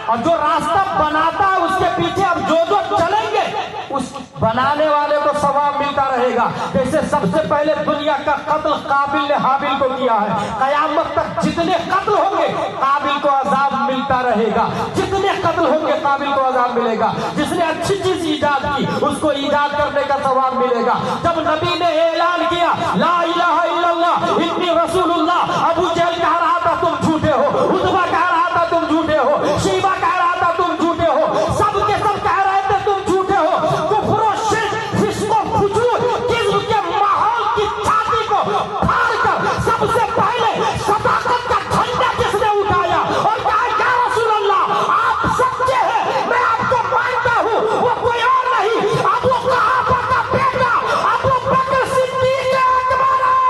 اور جو راستہ بناتا ہے اس کے پیچھے اب جو چلیں گے اس بنانے والے کو ثواب ملتا رہے گا۔ جیسے سب سے پہلے دنیا کا قتل قابل نے حابل کو کیا ہے، قیامت تک جتنے قتل ہوں گے قابل کو عذاب ملتا رہے گا، جتنے قتل ہوں گے قابل کو عذاب ملے گا۔ جس نے اچھی چیز ایجاد کی اس کو ایجاد کرنے کا ثواب ملے گا۔ جب نبی نے اعلان کیا لا الہ الا اللہ انی رسول اللہ، ابو جہل کہہ رہا تھا تم جھوٹے ہو، عتبہ کہہ رہا تھا تم جھوٹے ہو، شیبہ کہہ رہا تھا تم جھوٹے ہو، سب کے سب کہہ رہے تھے تم جھوٹے ہو۔ کفر و شرک، فسق و فجور، کذب کے ماحول کی چھاتی کو پھاڑ کر سب سے پہلے صداقت کا جھنڈا جس نے اٹھایا اور کہا یا رسول اللہ آپ سچے ہیں، میں آپ کو مانتا ہوں، وہ کوئی اور نہیں ابو قحافہ کا بیٹا ابو بکر صدیق اکبر ہے۔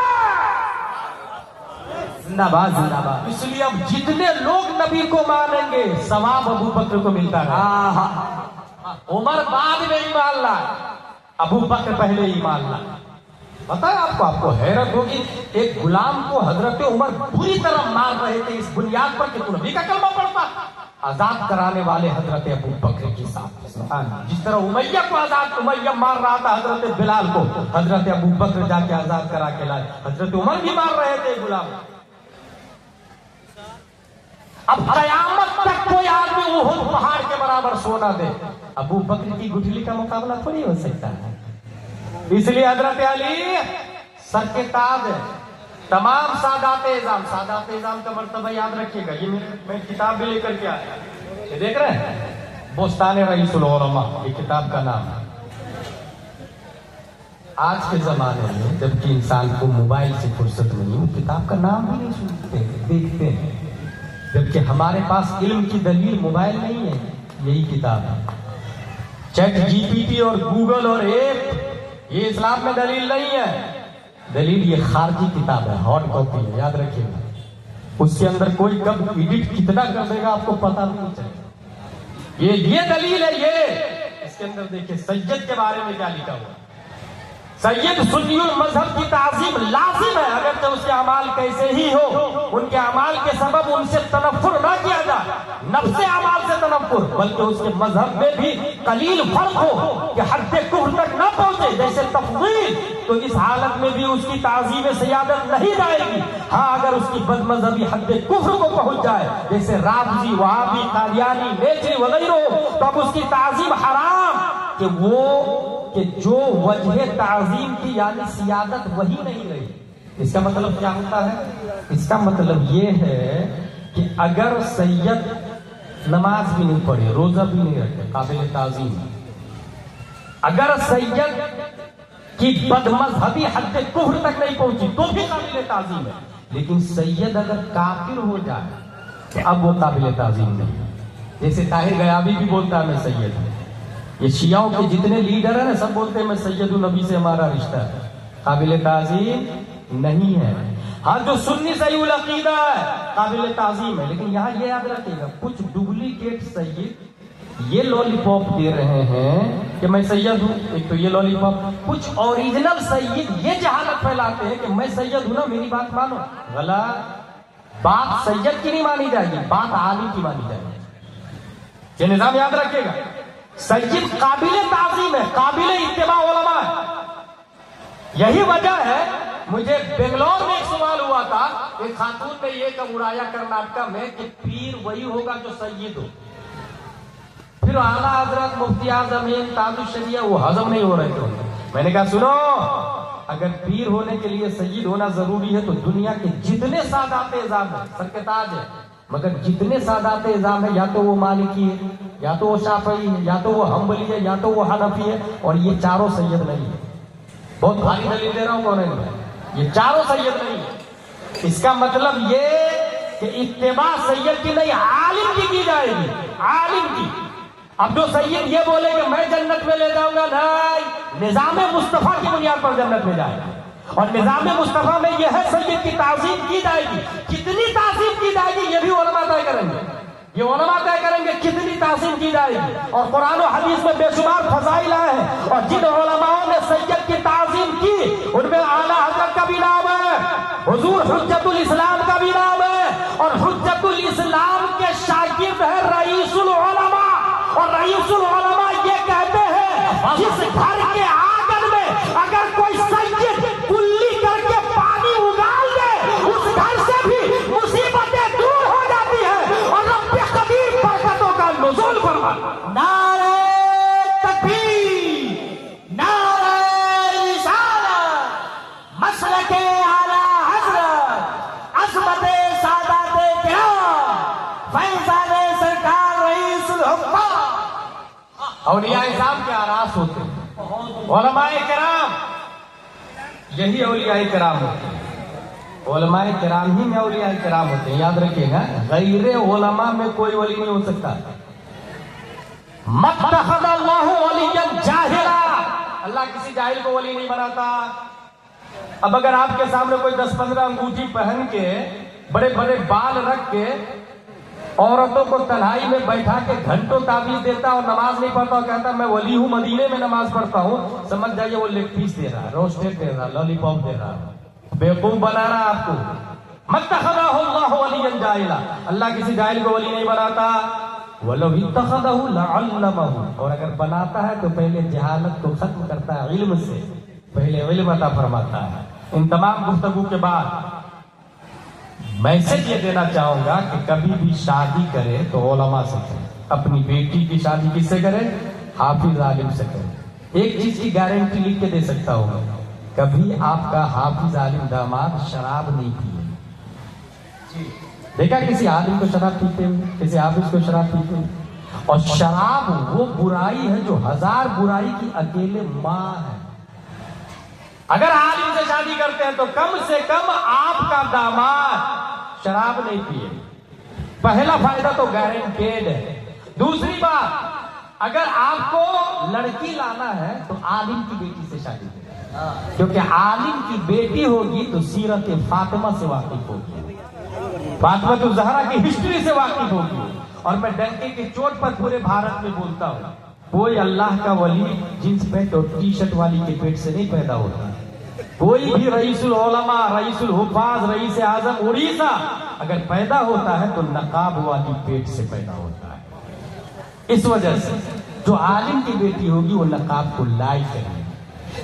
زندہ باد زندہ باد۔ اس لیے اب جتنے لوگ نبی کو مانیں گے ثواب ابو بکر کو ملتا ہے۔ عمر بعد میں ایمان لائے، ابو بکر پہلے ایمان لائے۔ پتہ ہے آپ کو حیرت ہوگی، ایک غلام کو حضرت عمر بری طرح مار رہے تھے اس بنیاد پر کہ تو نبی کا کلمہ پڑھتا، آزاد کرانے والے حضرت ابو بکر کے ساتھ۔ جس طرح امیہ کو امیہ مار رہا تھا حضرت بلال کو، حضرت ابو بکر جا کے آزاد کرا کے لائے۔ حضرت عمر بھی مار رہے تھے غلام۔ اب قیامت تک کوئی آدمی احد پہاڑ کے برابر سونا دے، ابو بکر کی گٹھلی کا مقابلہ تھوڑی ہو سکتا ہے۔ اس لیے حضرت علی سر کے تاج ہے۔ تمام سادات اعظام کا مرتبہ یاد رکھیے گا۔ یہ میں کتاب بھی لے کر کے آیا، یہ دیکھ رہے ہیں بستان رئیس العلماء، یہ کتاب کا نام ہے۔ آج کے زمانے میں جبکہ انسان کو موبائل سے فرصت نہیں، وہ کتاب کا نام بھی نہیں سنتے دیکھتے ہیں، جبکہ ہمارے پاس علم کی دلیل موبائل نہیں ہے، یہی کتاب ہے۔ چیٹ جی پی ٹی اور گوگل اور ایپ یہ اسلام میں دلیل نہیں ہے، دلیل یہ خارجی کتاب ہے، ہارڈ کاپی ہے، یاد رکھیے گا۔ اس کے اندر کوئی کب ایڈٹ کتنا کر دے گا آپ کو پتہ نہیں چلے گا۔ یہ دلیل ہے، یہ اس کے اندر دیکھیں سید کے بارے میں کیا لکھا ہوا۔ سید سنی المذہب کی تعظیم لازم ہے، اگر تو اس کے اعمال کیسے ہی ہو، ان کے اعمال کے سبب ان سے تنفر نہ کیا جائے، نفس اعمال سے تنفر، بلکہ اس کے مذہب میں بھی قلیل فرق ہو کہ حد کفر تک نہ پہنچے جیسے تفضیل، تو اس حالت میں بھی اس کی تعظیم سیادت نہیں جائے گی۔ ہاں اگر اس کی بد مذہبی حد کفر کو پہنچ جائے جیسے رافضی، وہابی، قادیانی، نیچری وغیرہ، تو اب اس کی تعظیم حرام، کہ جو وجہ تعظیم کی یعنی سیادت وہی نہیں رہی۔ اس کا مطلب کیا ہوتا ہے؟ اس کا مطلب یہ ہے کہ اگر سید نماز بھی نہیں پڑھے، روزہ بھی نہیں رکھے، قابل تعظیم ہے۔ اگر سید کی بد مذہبی حد کفر تک نہیں پہنچی تو بھی قابل تعظیم ہے، لیکن سید اگر کافر ہو جائے تو اب وہ قابل تعظیم نہیں ہے۔ جیسے طاہر غیابی بھی بولتا ہے میں سید ہوں، یہ شیعوں کے جتنے لیڈر ہیں نا سب بولتے ہیں میں سید النبی سے ہمارا رشتہ ہے، قابل تعظیم نہیں ہے۔ ہاں جو سنی صحیح العقیدہ ہے قابل تعظیم ہے، لیکن یہاں یہ یاد رکھیے گا کچھ ڈپلیکیٹ سید یہ لولی پاپ دے رہے ہیں کہ میں سید ہوں، ایک تو یہ لولی پاپ، کچھ اوریجنل سید یہ جہالت پھیلاتے ہیں کہ میں سید ہوں نا میری بات مانو، غلط، بات سید کی نہیں مانی جائے گی، بات عالم کی مانی جائے گی۔ یہ نظام یاد رکھیے گا، سید قابل تعظیم ہے، قابل اتباع علماء ہے۔ یہی وجہ ہے مجھے بنگلور میں ایک سوال ہوا تھا، ایک خاتون نے یہ کبرایا کرناٹکا میں کہ پیر وہی ہوگا جو سید ہو۔ پھر اعلیٰ حضرت مفتی اعظم تاج الشریعہ وہ ہضم نہیں ہو رہے تھے۔ میں نے کہا سنو، اگر پیر ہونے کے لیے سید ہونا ضروری ہے تو دنیا کے جتنے سادات اعظام ہیں سر کے تاج ہے، مگر جتنے سادات اعظام ہیں یا تو وہ مالکی ہے، یا تو وہ شافعی ہے، یا تو وہ حنبلی ہے، یا تو وہ حنفی ہے، اور یہ چاروں سید نہیں ہے۔ بہت بھاری دلیل دے رہا ہوں کون ہے؟ یہ چاروں سید نہیں ہے۔ اس کا مطلب یہ کہ اتباع سید کی نہیں عالم کی جائے گی، عالم کی۔ اب جو سید یہ بولے کہ میں جنت میں لے جاؤں گا، نہیں، نظام مصطفیٰ کی بنیاد پر جنت میں جائے گا، اور نظام مصطفیٰ میں یہ ہے سید کی تعظیم کی جائے گی۔ کتنی تعظیم کی جائے گی یہ بھی علماء طے کریں گے، یہ علماء طے کریں گے کتنی تعظیم کی جائے گی۔ اور قرآن و حدیث میں بے شمار فضائل آئے ہیں، اور جن علماءوں نے سید کی تعظیم کی ان میں اعلیٰ حضرت کا بھی نام ہے، حضور حجت الاسلام کا بھی نام ہے، اور حجت الاسلام کے شاگرد ہے رئیس العلماء، اور رئیس العلماء یہ کہتے ہیں جس گھر کے آنگن میں اگر کوئی سید کلی کر کے پانی اگال دے اس گھر سے بھی مصیبتیں دور ہو جاتی ہیں، اور رب قدیر برکتوں کا نزول فرما۔ نعرہ تکبیر، نعرہ رسالت، مسلک اعلیٰ حضرت، عظمت سادات کرام، فیضان سرکار رئیس الحکام۔ اولیاء اعظام کے آراس ہوتے ہیں، علماء کرام، یہی اولیاء کرام ہوتے ہیں، علماء کرام ہی میں اولیاء کرام ہوتے ہیں۔ یاد رکھیے گا غیر علماء میں کوئی ولی نہیں ہو سکتا۔ متخذ اللہ ولیا جاہلا، اللہ کسی جاہل کو ولی نہیں بناتا۔ اب اگر آپ کے سامنے کوئی 10-15 انگوٹھی پہن کے بڑے بڑے بال رکھ کے عورتوں کو تنہائی میں بیٹھا کے گھنٹوں تعبیر دیتا اور نماز نہیں پڑھتا اور کہتا میں ولی ہوں، مدینے میں نماز پڑھتا ہوں، سمجھ جائیے وہ لیگ پیس دے رہا ہے، روسٹیڈ دے رہا ہے، لالی پاپ دے رہا ہے، بیوقوف بنا رہا ہے آپ کو۔ متخذہ اللہ ولیا جاہلا، اللہ کسی جاہل کو ولی نہیں بناتا۔ وَلَوْ اتَّخَذَهُ لَعَلَّمَهُ، اور اگر بناتا ہے تو پہلے جہالت کو ختم کرتا ہے، علم سے پہلے علم عطا فرماتا ہے۔ ان تمام گفتگو کے بعد میسج یہ دینا چاہوں گا کہ کبھی بھی شادی کرے تو علماء سے کرے، اپنی بیٹی کی شادی کس سے کرے؟ حافظ عالم سے کرے۔ ایک چیز کی گارنٹی لکھ کے دے سکتا ہوں، کبھی آپ کا حافظ عالم داماد شراب نہیں پیے۔ دیکھا کسی عالم کو شراب پیتے ہوئے، کسی حافظ کو شراب پیتے ہوئے؟ اور شراب وہ برائی ہے جو 1000 برائی کی اکیلے ماں ہے۔ اگر عالم سے شادی کرتے ہیں تو کم سے کم آپ کا داماد شراب نہیں پیے، پہلا فائدہ تو گارنٹیڈ ہے۔ دوسری بات، اگر آپ کو لڑکی لانا ہے تو عالم کی بیٹی سے شادی کریں، کیونکہ عالم کی بیٹی ہوگی تو سیرت فاطمہ سے واقف ہوگی، فاطمہ الزہرا کی ہسٹری سے واقف ہوگی۔ اور میں ڈنکے کی چوٹ پر پورے بھارت میں بولتا ہوں کوئی اللہ کا ولی جینس پینٹ اور ٹی شرٹ والی کے پیٹ سے نہیں پیدا ہوتا. کوئی بھی رئیس العلماء، رئیس الحفاظ، رئیس اعظم اڑیسہ اگر پیدا ہوتا ہے تو نقاب والی پیٹ سے پیدا ہوتا ہے. اس وجہ سے جو عالم کی بیٹی ہوگی وہ نقاب کو لائق کرے.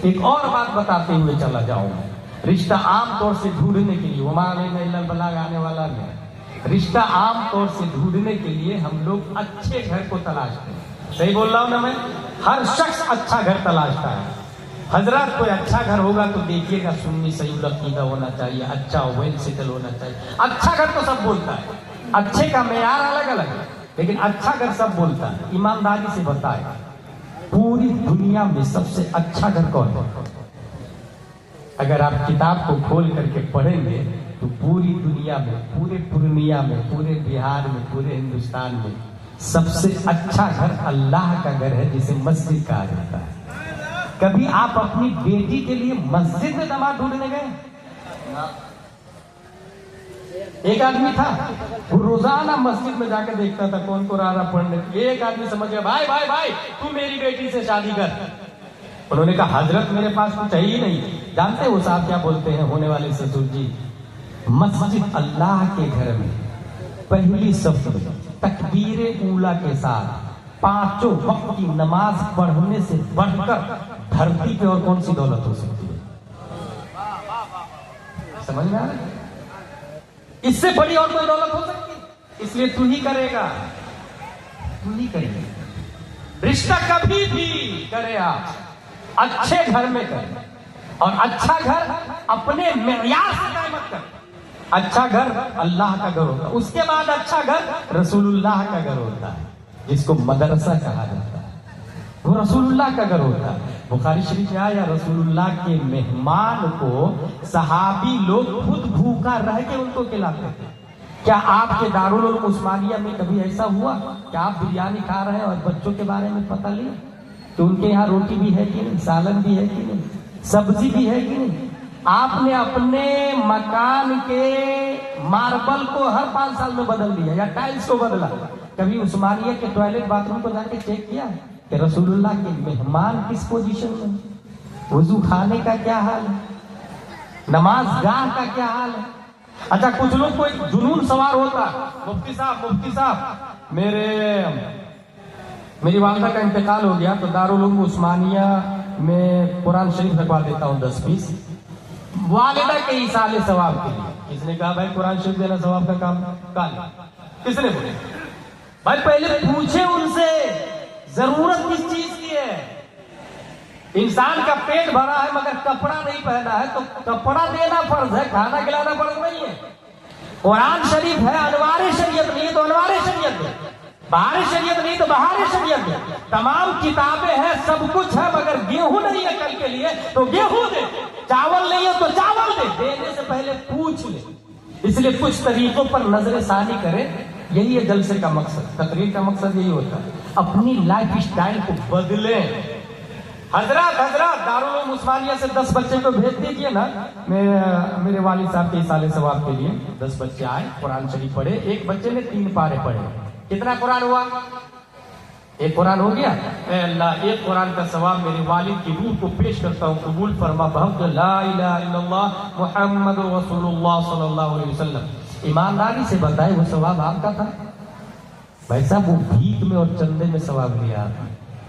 ایک اور بات بتاتے ہوئے چلا جاؤں گا. رشتہ عام طور سے ڈھونڈنے کے لیے وما علینا الا البلاغ آنے والا نہیں. رشتہ عام طور سے ڈھونڈنے کے لیے ہم لوگ اچھے گھر کو تلاشتے ہیں. صحیح بول رہا ہوں نا میں؟ ہر شخص اچھا گھر تلاشتا ہے. حضرات کوئی اچھا گھر ہوگا تو دیکھیے گا سنی صحیح العقیدہ ہونا چاہیے، اچھا ویل سیٹل ہونا چاہیے. اچھا گھر تو سب بولتا ہے، اچھے کا معیار الگ الگ ہے، لیکن اچھا گھر سب بولتا ہے. ایمانداری سے بتائے پوری دنیا میں سب سے اچھا گھر کون ہے؟ اگر آپ کتاب کو کھول کر کے پڑھیں گے تو پوری دنیا میں، پورے پورنیہ میں، پورے بہار میں، پورے ہندوستان میں سب سے اچھا گھر اللہ کا گھر ہے جسے مسجد کہا جاتا ہے. کبھی آپ اپنی بیٹی کے لیے مسجد میں داماد ڈھونڈنے گئے؟ ایک آدمی تھا وہ روزانہ مسجد میں جا کے دیکھتا تھا کون کو رہا پڑھنے. ایک آدمی سمجھ گیا بھائی بھائی بھائی تو میری بیٹی سے شادی کر. انہوں نے کہا حضرت میرے پاس کچھ ہے ہی نہیں. جانتے وہ صاحب کیا بولتے ہیں ہونے والے سسر جی؟ مسجد اللہ کے گھر میں پہلی صف میں تکبیر اولا کے ساتھ 5 وقت کی نماز پڑھنے سے بڑھ کر دھرتی پہ اور کون سی دولت ہو سکتی ہے؟ سمجھ میں آ رہا ہے؟ اس سے بڑی اور کوئی دولت ہو سکتی ہے؟ اس لیے تو ہی کرے گا، تو ہی کرے گا. رشتہ کبھی بھی کرے آپ اچھے گھر میں کریں، اور اچھا گھر اپنے معیار سے قائمت کریں. اچھا گھر اللہ کا گھر ہوتا ہے. اس کے بعد اچھا گھر رسول اللہ کا گھر ہوتا ہے جس کو مدرسہ کہا جاتا ہے. وہ رسول اللہ کا گھر ہوتا ہے. بخاری شریف میں آیا رسول اللہ کے مہمان کو صحابی لوگ خود بھوکا رہ کے ان کو کھلاتے تھے. کیا آپ کے دارالعلوم عثمانیہ میں کبھی ایسا ہوا کہ آپ بریانی کھا رہے ہیں اور بچوں کے بارے میں پتہ لیا کہ ان کے یہاں روٹی بھی ہے کہ نہیں، سالن بھی ہے کہ نہیں، سبزی بھی ہے کہ نہیں؟ آپ نے اپنے مکان کے ماربل کو ہر 5 سال میں بدل دیا یا ٹائلز کو بدلا. کبھی عثمانیہ کے ٹوائلٹ باتھ روم کو جا کے چیک کیا کہ رسول اللہ کے مہمان کس پوزیشن میں، وضو خانے کا کیا حال ہے، نماز گاہ کا کیا حال ہے؟ اچھا کچھ لوگ کو ایک جنون سوار ہوتا، مفتی صاحب میری والدہ کا انتقال ہو گیا تو دارالعلوم عثمانیہ میں قرآن شریف رکھوا دیتا ہوں 10 پیس والدہ کے ایصال ثواب کے لیے. کس نے کہا بھائی قرآن شریف دینا ثواب کا کام؟ کس نے بولے؟ بھائی پہلے پوچھے ان سے ضرورت کس چیز کی ہے. انسان کا پیٹ بھرا ہے مگر کپڑا نہیں پہنا ہے تو کپڑا دینا فرض ہے، کھانا کھلانا فرض نہیں ہے. قرآن شریف ہے انوار شریعت نہیں تو انوار شریعت ہے، بہار شریعت نہیں تو بہار شریعت ہے. تمام کتابیں ہیں، سب کچھ ہے، مگر گیہوں نہیں ہے کل کے لیے تو گیہوں دے، چاول نہیں ہے تو چاول دے. دینے سے پہلے پوچھ لے. اس لیے کچھ طریقوں پر نظر ثانی کرے. یہی ہے جلسے کا مقصد، تقریر کا مقصد یہی ہوتا ہے اپنی لائف اسٹائل کو بدلیں. حضرات دارالعلوم عثمانیہ سے 10 بچے کو بھیج دیجیے نا. میرے والد صاحب کے ایصال ثواب کے لیے 10 بچے آئے، قرآن شریف پڑھے. ایک بچے نے 3 پارے پڑھے. کتنا قرآن ہوا؟ ایک قرآن ہو گیا. اے اللہ ایک قرآن کا ثواب میرے والد کی روح کو پیش کرتا ہوں، قبول فرما بحق لا الہ الا اللہ محمد رسول اللہ صلی اللہ علیہ وسلم. ایمانداری سے بتائے وہ ثواب آپ کا تھا؟ بھائی صاحب وہ بھیک میں اور چندے میں ثواب لیا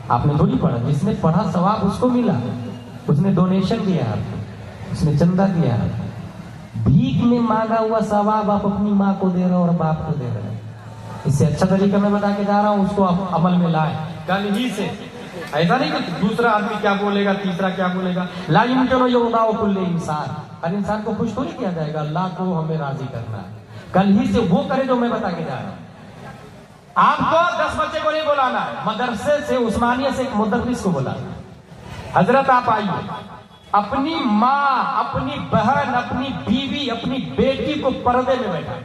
آپ نے تھوڑی پڑھا. جس نے پڑھا ثواب اس کو ملا، اس نے ڈونیشن دیا، اس نے چندہ دیا. بھیک میں مانگا ہوا ثواب آپ اپنی ماں کو دے رہے ہو اور باپ کو دے رہے ہیں. اس سے اچھا طریقہ میں بتا کے جا رہا ہوں، اس کو آپ عمل میں لائیں کل ہی سے. ایسا نہیں کہ دوسرا آدمی کیا بولے گا، تیسرا کیا بولے گا. لا یمکن یرضا کل انسان، ہر انسان کو خوش تھوڑی کیا جائے گا. اللہ کو ہمیں راضی کرنا ہے. کل ہی سے وہ کرے جو میں بتا کے جا رہا ہوں. آپ کو 10 بچے کو نہیں بلانا ہے، مدرسے سے عثمانیہ سے ایک مدرس کو بلانا ہے. حضرت آپ آئیے، اپنی ماں، اپنی بہن، اپنی بیوی، اپنی بیٹی کو پردے میں بیٹھائیں،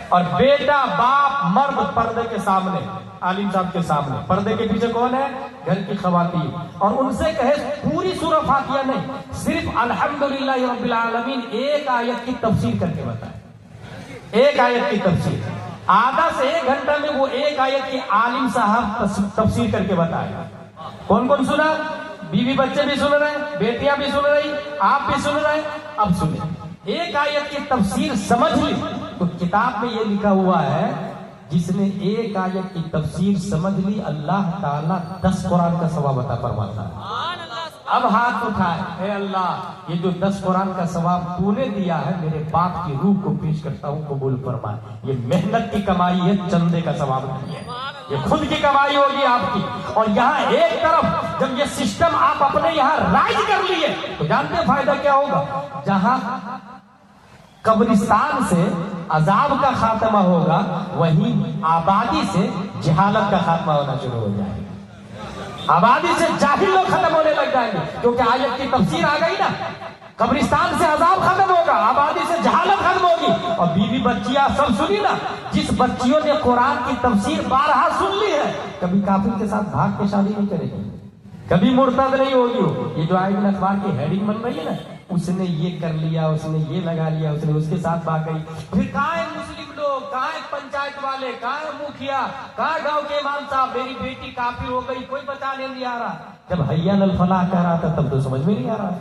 اور بیٹا باپ مرد پردے کے سامنے، عالم صاحب کے سامنے. پردے کے پیچھے کون ہے؟ گھر کی خواتین. اور ان سے کہے پوری سورہ فاتحہ نہیں، صرف الحمدللہ رب العالمین ایک آیت کی تفسیر کر کے بتائیں. ایک آیت کی تفسیر. آدھا سے 1 گھنٹہ میں وہ ایک آیت کی عالم صاحب تفسیر کر کے بتائے. کون کون سنا؟ بیوی بچے بھی سن رہے، بیٹیاں بھی سن رہی، آپ بھی سن رہے. اب سنیں، ایک آیت کی تفسیر سمجھ لی تو کتاب میں یہ لکھا ہوا ہے جس نے ایک آیت کی تفسیر سمجھ لی اللہ تعالیٰ 10 قرآن کا ثواب عطا فرماتا ہے. اب ہاتھ اٹھائے، اے اللہ یہ جو 10 قرآن کا ثواب تو نے دیا ہے میرے باپ کی روح کو پیش کرتا ہوں، قبول فرما. یہ محنت کی کمائی ہے، چندے کا ثواب نہیں ہے، یہ خود کی کمائی ہوگی آپ کی. اور یہاں ایک طرف جب یہ سسٹم آپ اپنے یہاں رائج کر لیے تو جانتے ہیں فائدہ کیا ہوگا؟ جہاں قبرستان سے عذاب کا خاتمہ ہوگا وہیں آبادی سے جہالت کا خاتمہ ہونا شروع ہو جائے گا. آبادی سے جاہل لوگ ختم ہونے لگ جائیں گے کیونکہ آیت کی تفسیر آ گئی نا. قبرستان سے عذاب ختم ہوگا، آبادی سے جہالت ختم ہوگی. اور بیوی بچیاں سب سنی نا، جس بچیوں نے قرآن کی تفسیر بارہا سن لی ہے کبھی کافر کے ساتھ بھاگ کے شادی نہیں کرے گی، کبھی مرتد نہیں ہوگی. یہ جو آئے دن اخبار کی ہیڈنگ بن رہی ہے نا، اس نے یہ کر لیا، اس نے یہ لگا لیا، اس نے اس کے ساتھ بھاگ گئی. پھر کہاں ہے مسلم لوگ، کہاں ہے پنچایت والے، کہاں ہے مکھیا، کہاں گاؤں کے امام صاحب میری بیٹی کافر ہو گئی، کوئی بچانے نہیں آ رہا. جب حی علی الفلاح کہہ رہا تھا تب تو سمجھ میں نہیں آ رہا.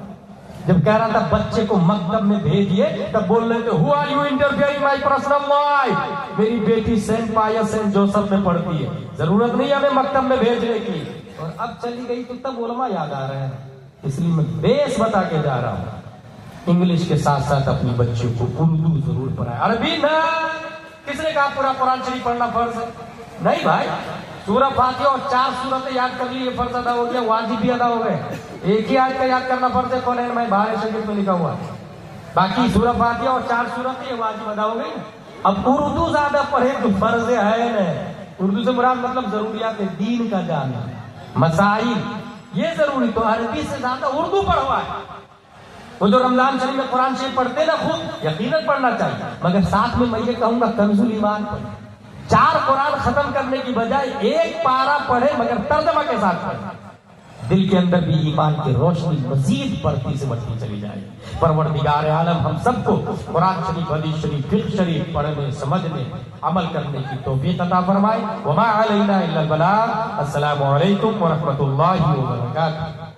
جب کہہ رہا تھا بچے کو مکتب میں بھیجیے تب بول رہے تھے who are you interfering my personal life. میری بیٹی سینٹ پائس سینٹ جوسف میں پڑھتی ہے، ضرورت نہیں ہمیں مکتب میں بھیجنے کی. اور اب چلی گئی تو تب علماء یاد آ رہے ہیں. اس لیے میں بیس بتا کے جا رہا ہوں، انگلش کے ساتھ ساتھ اپنی بچیوں کو اردو ضرور پڑھائے. عربی نہ، کس نے کہا پورا قرآن شریف پڑھنا فرض ہے؟ نہیں بھائی، سورہ فاتحہ اور 4 سورتیں یاد کر لی، یہ فرض ادا ہو گیا، واجب بھی ادا ہو گئے. ایک ہی آیت کا یاد کرنا فرض ہے، قرآن میں بہار شریف میں لکھا ہوا ہے. باقی سورہ فاتحہ اور 4 سورتیں یہ واجب ادا ہو گئی. اب اردو زیادہ پڑھے تو فرض ہے نا. اردو سے مراد مطلب ضروریات دین کا جاننا، مسائل یہ ضروری. تو عربی سے زیادہ اردو پڑھوائے. وہ جو رمضان شریف میں قرآن شریف پڑھتے نا خود یقیناً پڑھنا چاہیے، مگر ساتھ میں یہ کہوں گا کنز الایمان پڑھیں. 4 قرآن ختم کرنے کی بجائے 1 پارہ پڑھے مگر ترجمہ کے ساتھ پڑھے. دل کے اندر بھی ایمان کی روشنی مزید بڑھتی سے بڑھتی چلی جائے. پروردگار عالم ہم سب کو قرآن شریف، حدیث شریف، فقہ شریف پڑھنے، سمجھنے، عمل کرنے کی توفیق عطا فرمائے. وما علینا الا البلاغ. السلام علیکم ورحمۃ اللہ وبرکاتہ.